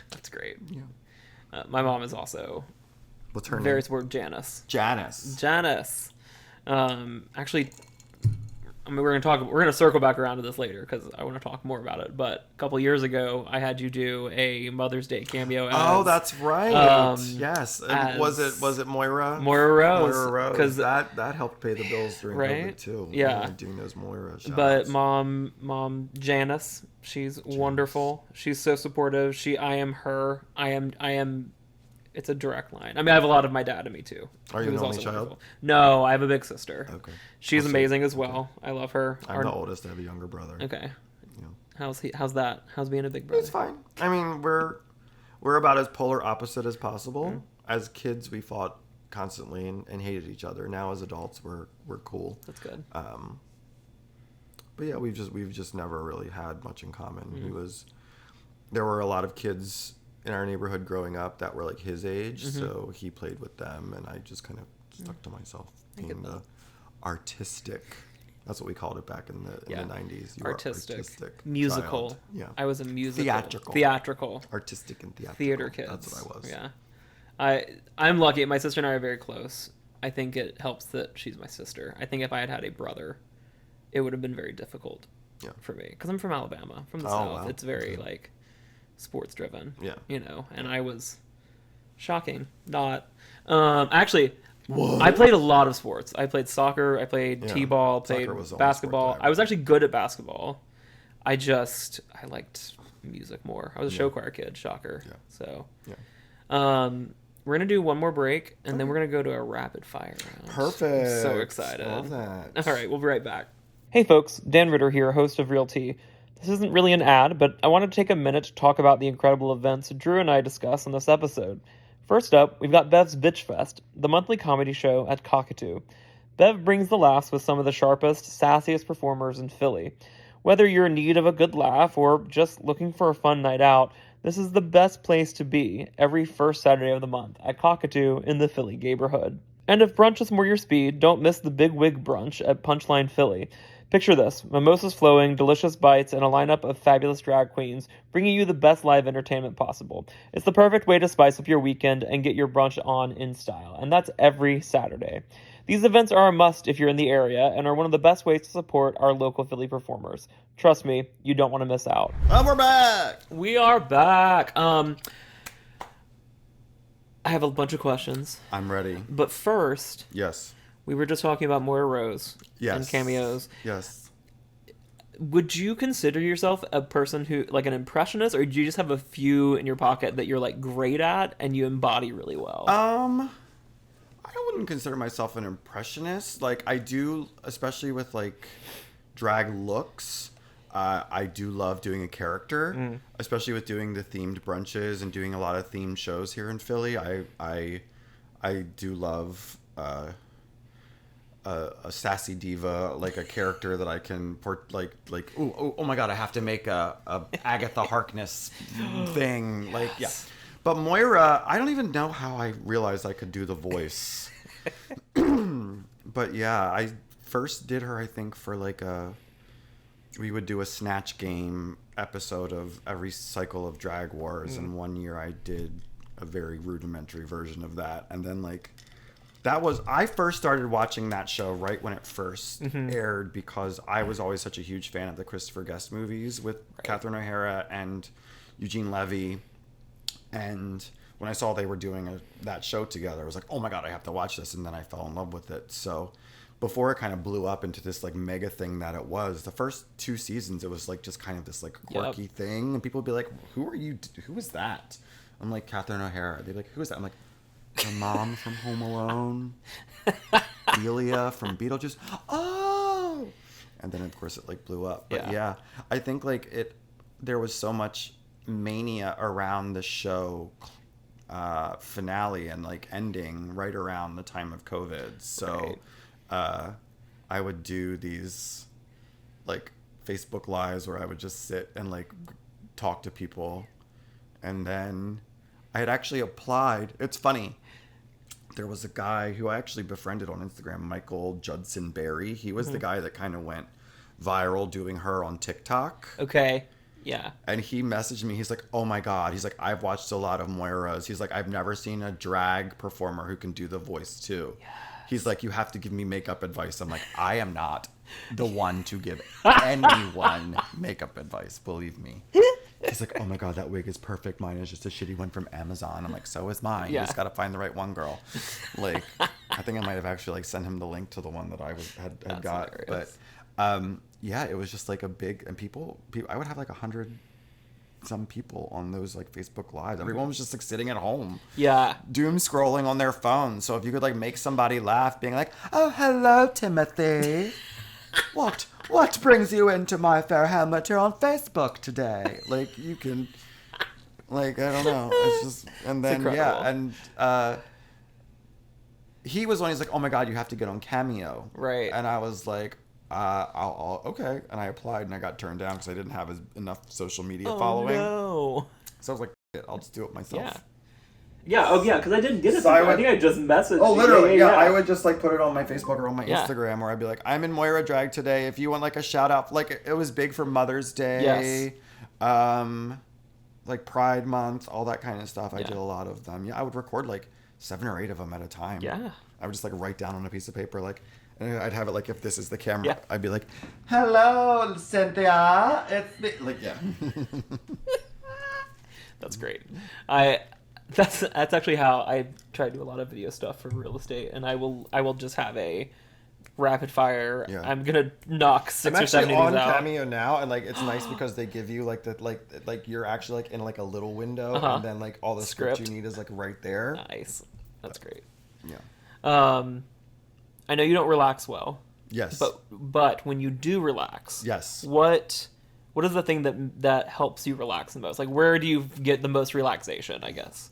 That's great. Yeah. My mom is also
What's her
very
name?
supportive. Janice. Actually, I mean, we're gonna circle back around to this later because I want to talk more about it. But a couple years ago, I had you do a Mother's Day cameo.
Oh, that's right. Yes. And was it Moira?
Moira Rose.
Moira Rose. Because that helped pay the bills during
right?
COVID too.
Yeah.
Doing those Moira shots.
But mom Janice, she's wonderful. She's so supportive. I am her. I am. It's a direct line. I mean, I have a lot of my dad in me too.
Are you an only child?
Wonderful. No, I have a big sister.
Okay.
She's amazing as well. Okay. I love her.
I'm the oldest. I have a younger brother.
Okay.
Yeah.
How's that? How's being a big brother?
It's fine. I mean, we're about as polar opposite as possible. Mm-hmm. As kids, we fought constantly and hated each other. Now, as adults, we're cool.
That's good.
But yeah, we've just never really had much in common. Mm-hmm. There were a lot of kids in our neighborhood growing up that were like his age, mm-hmm. so he played with them, and I just kind of stuck to myself, being the artistic. That's what we called it back in the 90s. You
artistic musical.
Child. Yeah,
I was a musical.
Theatrical. Artistic and theatrical.
Theater kids.
That's what I was.
Yeah, I'm lucky. My sister and I are very close. I think it helps that she's my sister. I think if I had had a brother, it would have been very difficult. For me, because I'm from Alabama, from the South. Wow. It's very like sports driven, and I was shocking not actually what? I played a lot of sports. I played soccer, I played t-ball, played basketball. I was actually good at basketball. I liked music more. I was a show choir kid. Shocker. So we're gonna do one more break, and then we're gonna go to a rapid fire round.
Perfect.
I'm so excited.
Love that.
All right, we'll be right back. Hey folks, Dan Ritter here, host of Real Tea. This isn't really an ad, but I wanted to take a minute to talk about the incredible events Drew and I discuss on this episode. First up, we've got Bev's Bitch Fest, the monthly comedy show at Cockatoo. Bev brings the laughs with some of the sharpest, sassiest performers in Philly. Whether you're in need of a good laugh or just looking for a fun night out, this is the best place to be every first Saturday of the month at Cockatoo in the Philly neighborhood. And if brunch is more your speed, don't miss the Big Wig Brunch at Punchline Philly. Picture this, mimosas flowing, delicious bites, and a lineup of fabulous drag queens bringing you the best live entertainment possible. It's the perfect way to spice up your weekend and get your brunch on in style, and that's every Saturday. These events are a must if you're in the area and are one of the best ways to support our local Philly performers. Trust me, you don't want to miss out.
And we're back!
We are back! I have a bunch of questions.
I'm ready.
But first...
Yes.
We were just talking about Moira Rose and cameos.
Yes.
Would you consider yourself a person who, like an impressionist, or do you just have a few in your pocket that you're like great at and you embody really well?
I wouldn't consider myself an impressionist. Like I do, especially with like drag looks. I do love doing a character, especially with doing the themed brunches and doing a lot of themed shows here in Philly. I do love. A sassy diva, like a character that I can oh my god, I have to make a Agatha Harkness thing, like yes. But Moira, I don't even know how I realized I could do the voice. But yeah, I first did her, I think, for like we would do a Snatch Game episode of every cycle of Drag Wars, and one year I did a very rudimentary version of that, and then like. I first started watching that show right when it first aired because I was always such a huge fan of the Christopher Guest movies with Catherine O'Hara and Eugene Levy. And when I saw they were doing that show together, I was like, oh my God, I have to watch this. And then I fell in love with it. So before it kind of blew up into this like mega thing that it was. The first 2 seasons, it was like just kind of this like quirky thing, and people would be like, "Who are you? Who is that?" I'm like, Catherine O'Hara. They'd be like, "Who is that?" I'm like, "The mom from Home Alone, Delia from Beetlejuice." Oh, and then of course it like blew up. But yeah, I think like there was so much mania around the show finale and like ending right around the time of COVID. So I would do these like Facebook lives where I would just sit and like talk to people. And then I had actually applied. It's funny. There was a guy who I actually befriended on Instagram, Michael Judson Berry. He was the guy that kind of went viral doing her on TikTok.
Okay. Yeah.
And he messaged me. He's like, "Oh my God." He's like, "I've watched a lot of Moira's." He's like, "I've never seen a drag performer who can do the voice too." Yes. He's like, "You have to give me makeup advice." I'm like, "I am not the one to give anyone makeup advice. Believe me." He's like, "Oh my God, that wig is perfect. Mine is just a shitty one from Amazon." I'm like, "So is mine. You just got to find the right one, girl." Like, I think I might have actually like sent him the link to the one that I had got. Hilarious. But yeah, it was just like a big, and people I would have like 100 some people on those like Facebook lives. Everyone was just like sitting at home. Yeah. Doom scrolling on their phone. So if you could like make somebody laugh being like, "Oh, hello, Timothy. What brings you into my fair hamlet here on Facebook today?" Like you can, like, I don't know. It's just, and then, and he was when he's like, "Oh my God, you have to get on Cameo." Right. And I was like, I'll okay. And I applied and I got turned down because I didn't have enough social media following. No. So I was like, I'll just do it myself.
Yeah. Yeah, oh yeah, because I didn't get it. So I think I just messaged.
Oh, literally, yeah. I would just like put it on my Facebook or on my Instagram, where I'd be like, "I'm in Moira Drag today. If you want like a shout out," like it was big for Mother's Day, like Pride Month, all that kind of stuff. I did a lot of them. Yeah, I would record like 7 or 8 of them at a time. Yeah, I would just like write down on a piece of paper like. And I'd have it like, if this is the camera, I'd be like, "Hello, Cynthia, it's me." Like, yeah.
That's great. That's actually how I try to do a lot of video stuff for real estate, and I will just have a rapid fire. Yeah. I'm gonna knock 6 or 7 of these out. I'm actually on
Cameo now, and like it's nice because they give you like the like you're actually like in like a little window, and then like all the script you need is like right there.
Nice. That's great. Yeah. I know you don't relax well.
Yes.
But when you do relax,
yes.
What is the thing that helps you relax the most? Like, where do you get the most relaxation, I guess?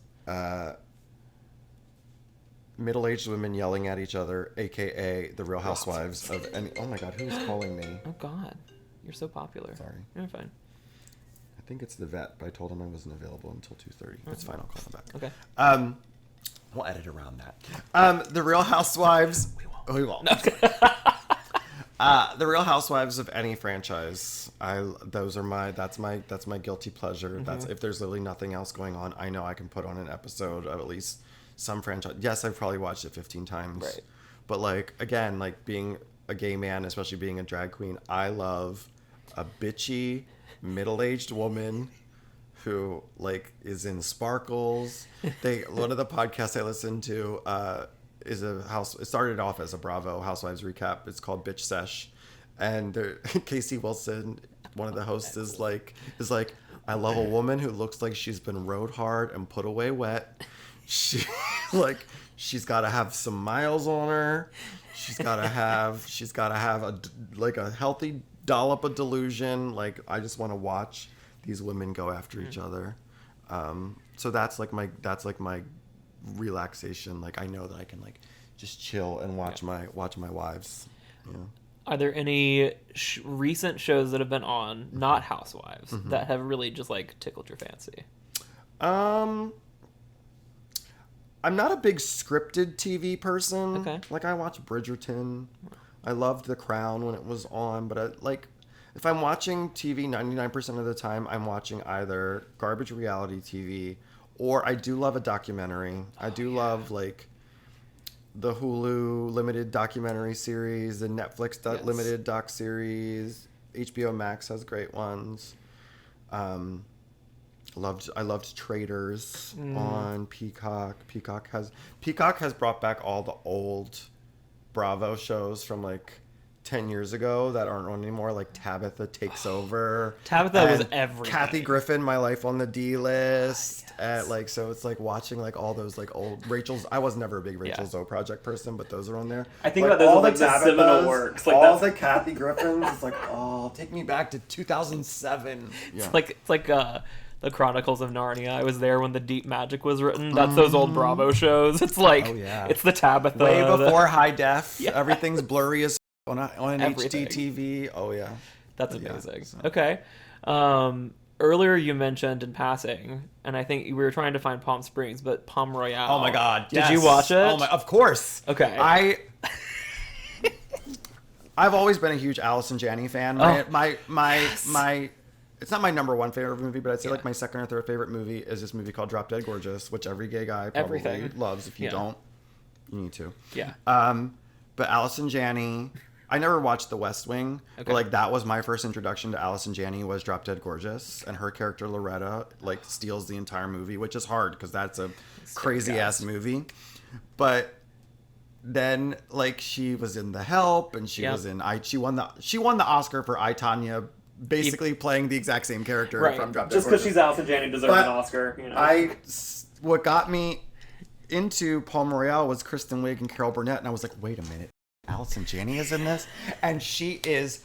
Middle-aged women yelling at each other, aka the Real Housewives of any. Oh my God, who's calling me?
Oh God, you're so popular.
Sorry.
You're fine.
I think it's the vet, but I told him I wasn't available until 2:30. It's fine, I'll call him back.
Okay.
We'll edit around that. The Real Housewives. We won't. No. The Real Housewives of any franchise. That's my guilty pleasure. Mm-hmm. That's if there's literally nothing else going on, I know I can put on an episode of at least some franchise. Yes, I've probably watched it 15 times. Right. But like again, like being a gay man, especially being a drag queen, I love a bitchy middle-aged woman who like is in sparkles. One of the podcasts I listen to is it started off as a Bravo Housewives recap. It's called Bitch Sesh, and Casey Wilson, one of the hosts, is like, "I love a woman who looks like she's been rode hard and put away wet. She's got to have some miles on her. She's got to have a healthy dollop of delusion. Like, I just want to watch these women go after each other. So that's like my relaxation. Like, I know that I can like just chill and watch my wives. Yeah.
Are there any recent shows that have been on, not Housewives, that have really just like tickled your fancy?
I'm not a big scripted TV person. Okay. Like, I watch Bridgerton. I loved The Crown when it was on, but if I'm watching TV 99% of the time, I'm watching either garbage reality TV, or I do love a documentary. I do love like the Hulu limited documentary series, the Netflix limited doc series. HBO Max has great ones. I loved Traitors on Peacock. Peacock has brought back all the old Bravo shows from like 10 years ago that aren't on anymore, like Tabitha Takes Over.
Tabitha was everything.
Kathy Griffin, My Life on the D List. Like, so it's like watching like all those like old Rachel's. I was never a big Rachel Zoe Project person, but those are on there.
I think about those like the seminal works. Like
all the Kathy Griffins. It's like, oh, take me back to 2007.
It's like the Chronicles of Narnia. I was there when the Deep Magic was written. That's those old Bravo shows. It's like, it's the Tabitha.
Way before high def. Yeah. Everything's blurry as on an HD TV. Oh, yeah.
That's amazing. Yeah, so. Okay. Earlier you mentioned in passing, and I think we were trying to find Palm Springs, but Palm Royale.
Oh, my God. Yes.
Did you watch it?
Oh, my, of course.
Okay.
I've always been a huge Allison Janney fan. My it's not my number one favorite movie, but I'd say like my second or third favorite movie is this movie called Drop Dead Gorgeous, which every gay guy probably loves. If you don't, you need to.
Yeah.
But Allison Janney, I never watched The West Wing, but like that was my first introduction to Allison Janney was Drop Dead Gorgeous, and her character Loretta like steals the entire movie, which is hard because that's a crazy ass movie. But then like she was in The Help, and she was in she won the Oscar for I, Tonya, basically playing the exact same character from Drop Dead Gorgeous.
Just because she's Allison Janney deserves an Oscar, you know.
What got me into Palm Royale was Kristen Wiig and Carol Burnett, and I was like, wait a minute, Allison Janney is in this, and she is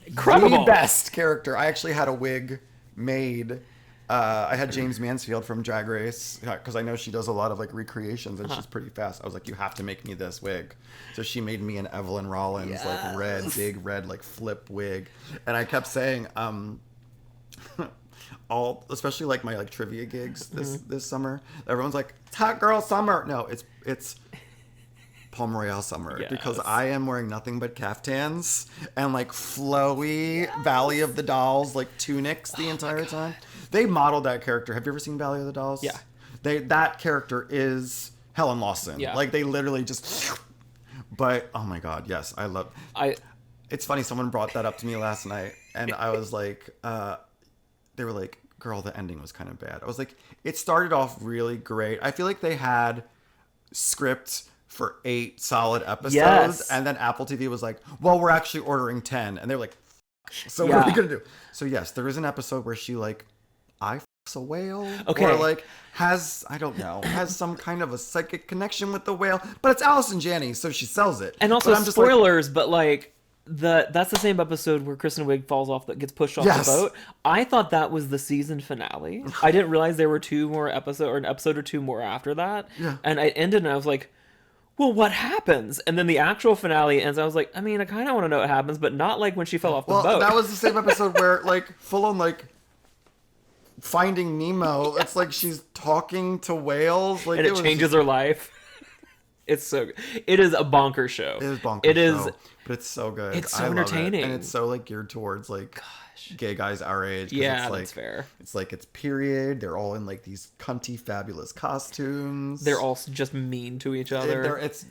incredible, the best character. I actually had a wig made. I had James Mansfield from Drag Race, because I know she does a lot of like recreations, and she's pretty fast. I was like, you have to make me this wig. So she made me an Evelyn Rollins like big red like flip wig, and I kept saying especially like my like trivia gigs this summer, everyone's like, it's hot girl summer. No, it's Palm Royale summer, because I am wearing nothing but caftans and like flowy Valley of the Dolls like tunics the entire time. They modeled that character. Have you ever seen Valley of the Dolls?
Yeah.
That character is Helen Lawson. Yeah. Like they literally just. But oh my God, yes, I love. It's funny. Someone brought that up to me last night, and I was like, they were like, "Girl, the ending was kind of bad." I was like, it started off really great. I feel like they had script for 8 solid episodes, and then Apple TV was like, "Well, we're actually ordering 10," and they're like, "So what are we gonna do?" So yes, there is an episode where she like, I fucks a whale, or like has some kind of a psychic connection with the whale, but it's Allison Janney, so she sells it.
And also spoilers, but like that's the same episode where Kristen Wiig falls off, that gets pushed off the boat. I thought that was the season finale. I didn't realize there were 2 more episodes, or an episode or 2 more after that. Yeah. And I ended, and I was like, well, what happens? And then the actual finale ends. I was like, I mean, I kind of want to know what happens, but not like when she fell off the boat.
Well, that was the same episode where like full on like Finding Nemo. It's like she's talking to whales, like,
and it changes her life. It is a bonkers show.
It is bonkers. But it's so good.
It's so entertaining,
and it's so like geared towards like gay guys our age.
Yeah,
it's like,
that's fair.
It's like it's period. They're all in like these cunty, fabulous costumes.
They're all just mean to each other.
It's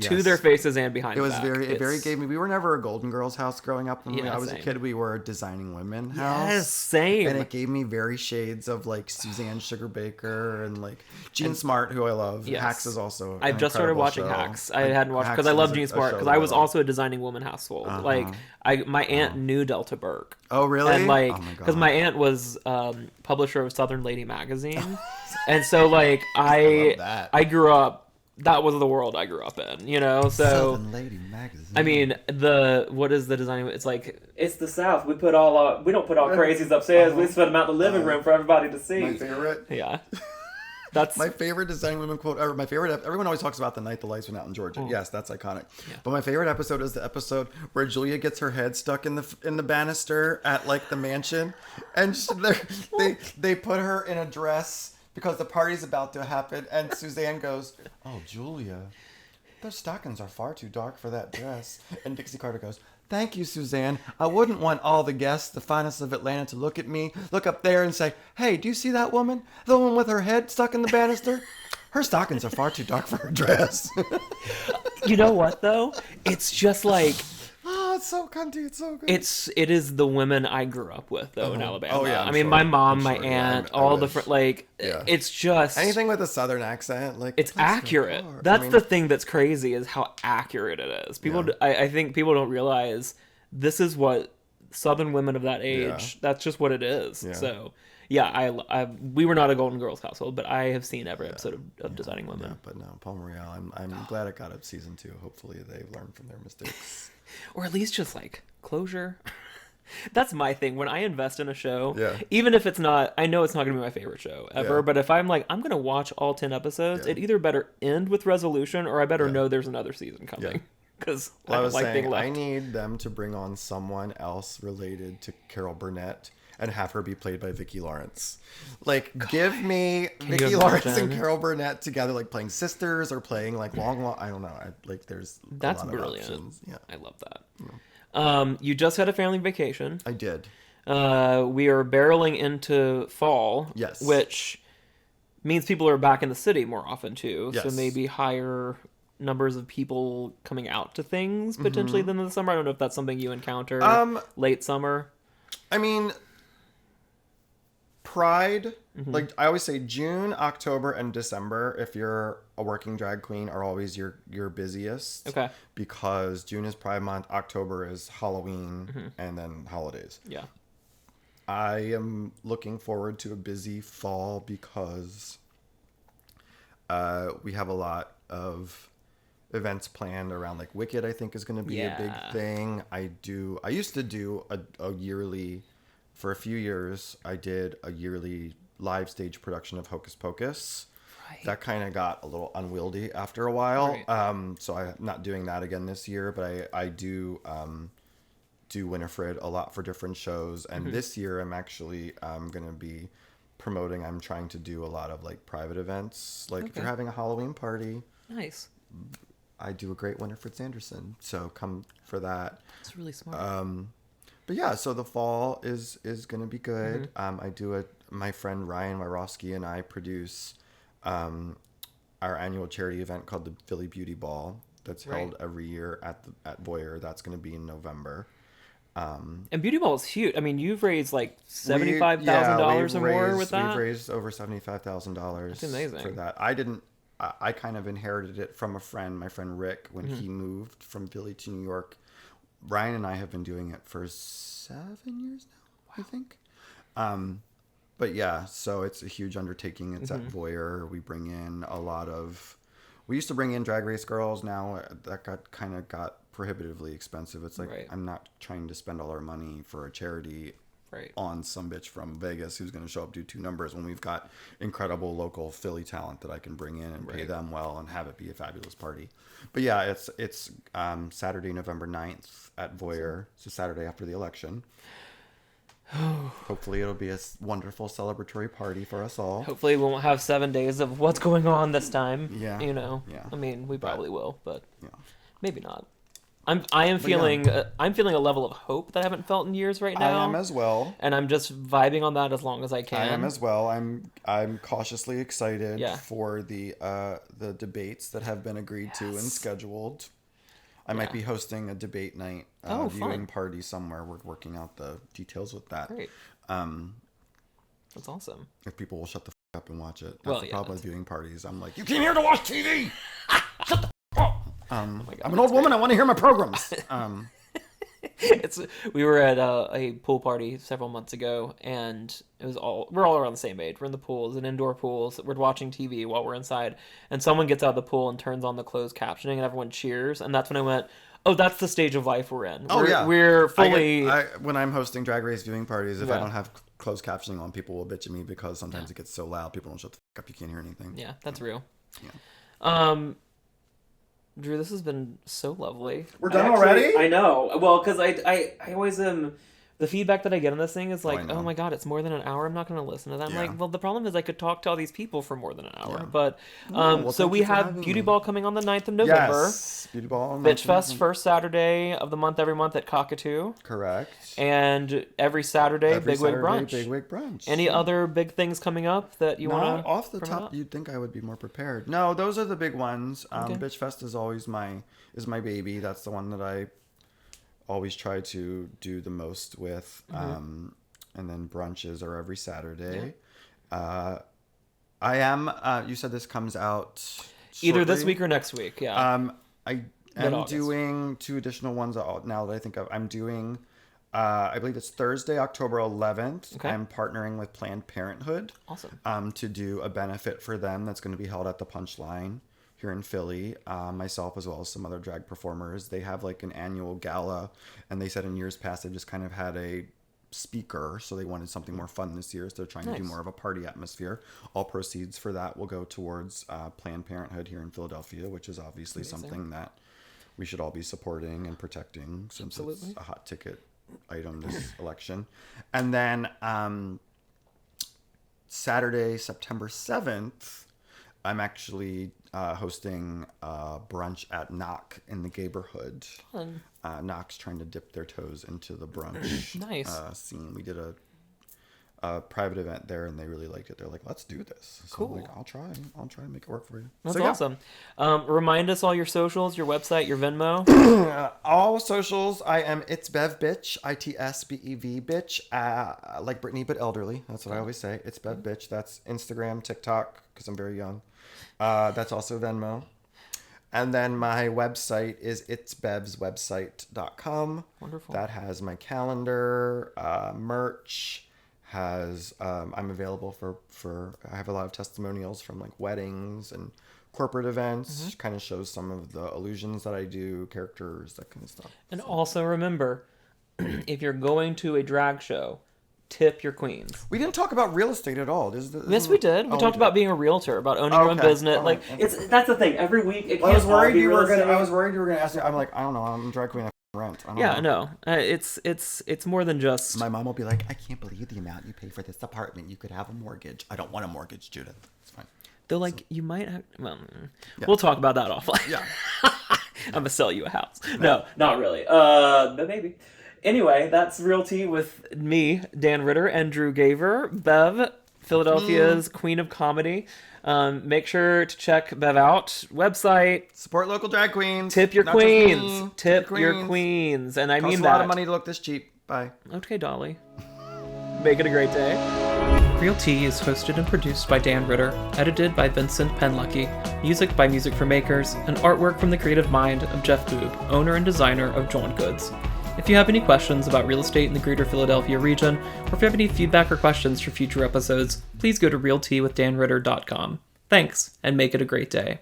to their faces and behind.
It was very gay. We were never a Golden Girls house growing up. When I was a kid, we were a Designing Women house.
Yes, same.
And it gave me very shades of like Suzanne Sugar Baker and like Jean Smart, who I love. Yes. Hacks is also.
I've just started watching Hacks. I hadn't watched because I love Jean Smart, because I was also a Designing Woman household. Like my aunt knew Delta Burke.
Oh, really?
And like, because my aunt was publisher of Southern Lady magazine, and so like I grew up. That was the world I grew up in, you know. So
Southern Lady magazine.
I mean, what is the design? It's like, it's the South. We don't put all crazies upstairs. We spend them out in the living room for everybody to see.
My favorite.
Yeah. That's
my favorite Designing Women quote ever. My favorite. Everyone always talks about the night the lights went out in Georgia. Yes, that's iconic. Yeah. But my favorite episode is the episode where Julia gets her head stuck in the banister at like the mansion, and they put her in a dress because the party's about to happen, and Suzanne goes, "Oh, Julia, those stockings are far too dark for that dress." And Dixie Carter goes, "Thank you, Suzanne. I wouldn't want all the guests, the finest of Atlanta, to look at me, look up there and say, 'Hey, do you see that woman? The woman with her head stuck in the banister? Her stockings are far too dark for her dress.'"
You know what, though? It's just like,
it's so cunty. It's so good.
It is the women I grew up with though in Alabama.
Oh yeah,
I mean,
sure.
my mom,
I'm
my
sure.
aunt,
I
all the
wish. Yeah.
it's just
Anything with a southern accent, like
it's
bless their
accurate.
heart.
That's the thing that's crazy is how accurate it is. People,
Yeah.
I think people don't realize this is what Southern women of that age. That's just what it is.
Yeah.
So yeah, we were not a Golden Girls household, but I have seen every episode of Designing Women.
Yeah, but no, Palma Real. I'm glad it got up season 2. Hopefully they learned from their mistakes.
Or at least just like closure. That's my thing. When I invest in a show, even if it's not, I know it's not going to be my favorite show ever, but if I'm like, I'm going to watch all 10 episodes, it either better end with resolution or I better know there's another season coming. Because
I was saying, I need them to bring on someone else related to Carol Burnett and have her be played by Vicki Lawrence. Like, give me Vicki Lawrence and Carol Burnett together, like playing sisters or playing like long. I don't know. There's
that's
a lot
brilliant.
of options. Yeah,
I love that. You just had a family vacation.
I did.
We are barreling into fall.
Yes.
Which means people are back in the city more often too.
Yes.
So maybe higher numbers of people coming out to things potentially than in the summer. I don't know if that's something you encounter late summer.
I mean, Pride, like I always say, June, October, and December, if you're a working drag queen, are always your busiest.
Okay.
Because June is Pride Month, October is Halloween, and then holidays.
Yeah.
I am looking forward to a busy fall because we have a lot of events planned around, like Wicked, I think is going to be a big thing. I used to do a yearly, for a few years, I did a yearly live stage production of Hocus Pocus. Right. That kind of got a little unwieldy after a while. Right. So I'm not doing that again this year, but I do Winifred a lot for different shows. And this year I'm actually going to be promoting. I'm trying to do a lot of like private events. Like if you're having a Halloween party.
Nice.
I do a great Winifred Sanderson. So come for that.
That's really smart.
But yeah, so the fall is going to be good. I do it. My friend Ryan Wyrowski and I produce our annual charity event called the Philly Beauty Ball. That's held every year at Voyeur. That's going to be in November.
And Beauty Ball is huge. I mean, you've raised like $75,000 or more with that.
We've raised over $75,000.
That's amazing.
For that. I kind of inherited it from a friend, my friend Rick, when he moved from Philly to New York. Ryan and I have been doing it for 7 years now, I think. But yeah, so it's a huge undertaking. It's at Voyeur. We bring in we used to bring in Drag Race girls. Now that got prohibitively expensive. It's like, I'm not trying to spend all our money for a charity on some bitch from Vegas who's going to show up, do 2 numbers, when we've got incredible local Philly talent that I can bring in and pay them well and have it be a fabulous party. But yeah, it's Saturday, November 9th at Voyeur. So Saturday after the election. Hopefully it'll be a wonderful celebratory party for us all.
Hopefully we won't have 7 days of what's going on this time.
Yeah.
You know.
Yeah.
I mean, we probably will, but maybe not. I'm
I'm
feeling a level of hope that I haven't felt in years right now.
I am as well.
And I'm just vibing on that as long as I can.
I am as well. I'm cautiously excited for the debates that have been agreed to and scheduled. I might be hosting a debate night viewing party somewhere. We're working out the details with that.
Great. That's awesome.
If people will shut the f up and watch it.
Well,
the problem with viewing parties. I'm like, you came here to watch TV. Shut the f up.
God,
I'm an old woman. I want to hear my programs.
We were at a pool party several months ago, and we're all around the same age. We're in the pool. It's an indoor pool. So we're watching TV while we're inside, and someone gets out of the pool and turns on the closed captioning, and everyone cheers. And that's when I went, "Oh, that's the stage of life we're in." We're fully.
When I'm hosting Drag Race viewing parties, if I don't have closed captioning on, people will bitch at me because sometimes it gets so loud, people don't shut the f up. You can't hear anything.
Yeah, that's real.
Yeah.
Drew, this has been so lovely.
We're done already?
I know. Well, because I always am... The feedback that I get on this thing is like, oh my God, it's more than an hour. I'm not going to listen to that. I'm like, well, the problem is I could talk to all these people for more than an hour. Yeah. But, so we have Beauty Ball coming on the 9th of November.
Yes, Beauty Ball.
Bitch Fest, first Saturday of the month every month at Cockatoo.
Correct.
And every Saturday, Big Wig Brunch.
Big Wig Brunch.
Any other big things coming up that you want to...
Off the top, you'd think I would be more prepared. No, those are the big ones. Bitch Fest is always my baby. That's the one that I always try to do the most with. And then brunches are every Saturday. Yeah. I am, you said this comes out shortly.
Either this week or next week, yeah.
I am doing 2 additional ones now that I think of. I'm doing, I believe it's Thursday, October 11th. Okay. I'm partnering with Planned Parenthood.
Awesome.
To do a benefit for them that's going to be held at the Punchline here in Philly. Myself as well as some other drag performers. They have like an annual gala, and they said in years past they've just kind of had a speaker, so they wanted something more fun this year, so they're trying to do more of a party atmosphere. All proceeds for that will go towards Planned Parenthood here in Philadelphia, which is obviously something that we should all be supporting and protecting, since it's a hot ticket item this election. And then Saturday, September 7th, I'm actually hosting a brunch at Knock in the Gayborhood. Fun. Knock's trying to dip their toes into the brunch scene. We did a private event there, and they really liked it. They're like, let's do this. So
cool.
I'm like, I'll try and make it work for you.
That's awesome. Remind us all your socials, your website, your Venmo.
All socials. I am It's Bev Bitch, ITSBEV Bitch, like Brittany but elderly. That's what I always say. It's Bev Bitch. That's Instagram, TikTok, because I'm very young. That's also Venmo. And then my website is itsbevswebsite.com.
Wonderful.
That has my calendar, merch, has I'm available for I have a lot of testimonials from like weddings and corporate events. Kind of shows some of the illusions that I do, characters, that kind of stuff.
And also remember, if you're going to a drag show, tip your queens.
We didn't talk about real estate at all.
Yes, we did. We talked about being a realtor, about owning your own business. Like that's the thing. Every week,
I was worried you were gonna ask me. I'm like, I don't know. I'm a drag queen. I rent. I don't know.
No. It's more than just.
My mom will be like, I can't believe the amount you pay for this apartment. You could have a mortgage. I don't want a mortgage, Judith. It's fine.
They're like, you might have. Well, we'll talk about that offline. Yeah. I'm gonna sell you a house. No, not really. But maybe. Anyway, that's Real Tea with me, Dan Ritter, and Drew Gaver. Bev, Philadelphia's Queen of Comedy. Make sure to check Bev out. Website.
Support local drag queens.
Tip your queens. Tip your queens. And I mean that.
Costs a lot of money to look this cheap. Bye.
Okay, Dolly. Make it a great day. Real Tea is hosted and produced by Dan Ritter, edited by Vincent Panlaqui, music by Music for Makers, and artwork from the creative mind of Jeff Boob, owner and designer of JawnGoods. If you have any questions about real estate in the greater Philadelphia region, or if you have any feedback or questions for future episodes, please go to realteawithdanritter.com. Thanks, and make it a great day.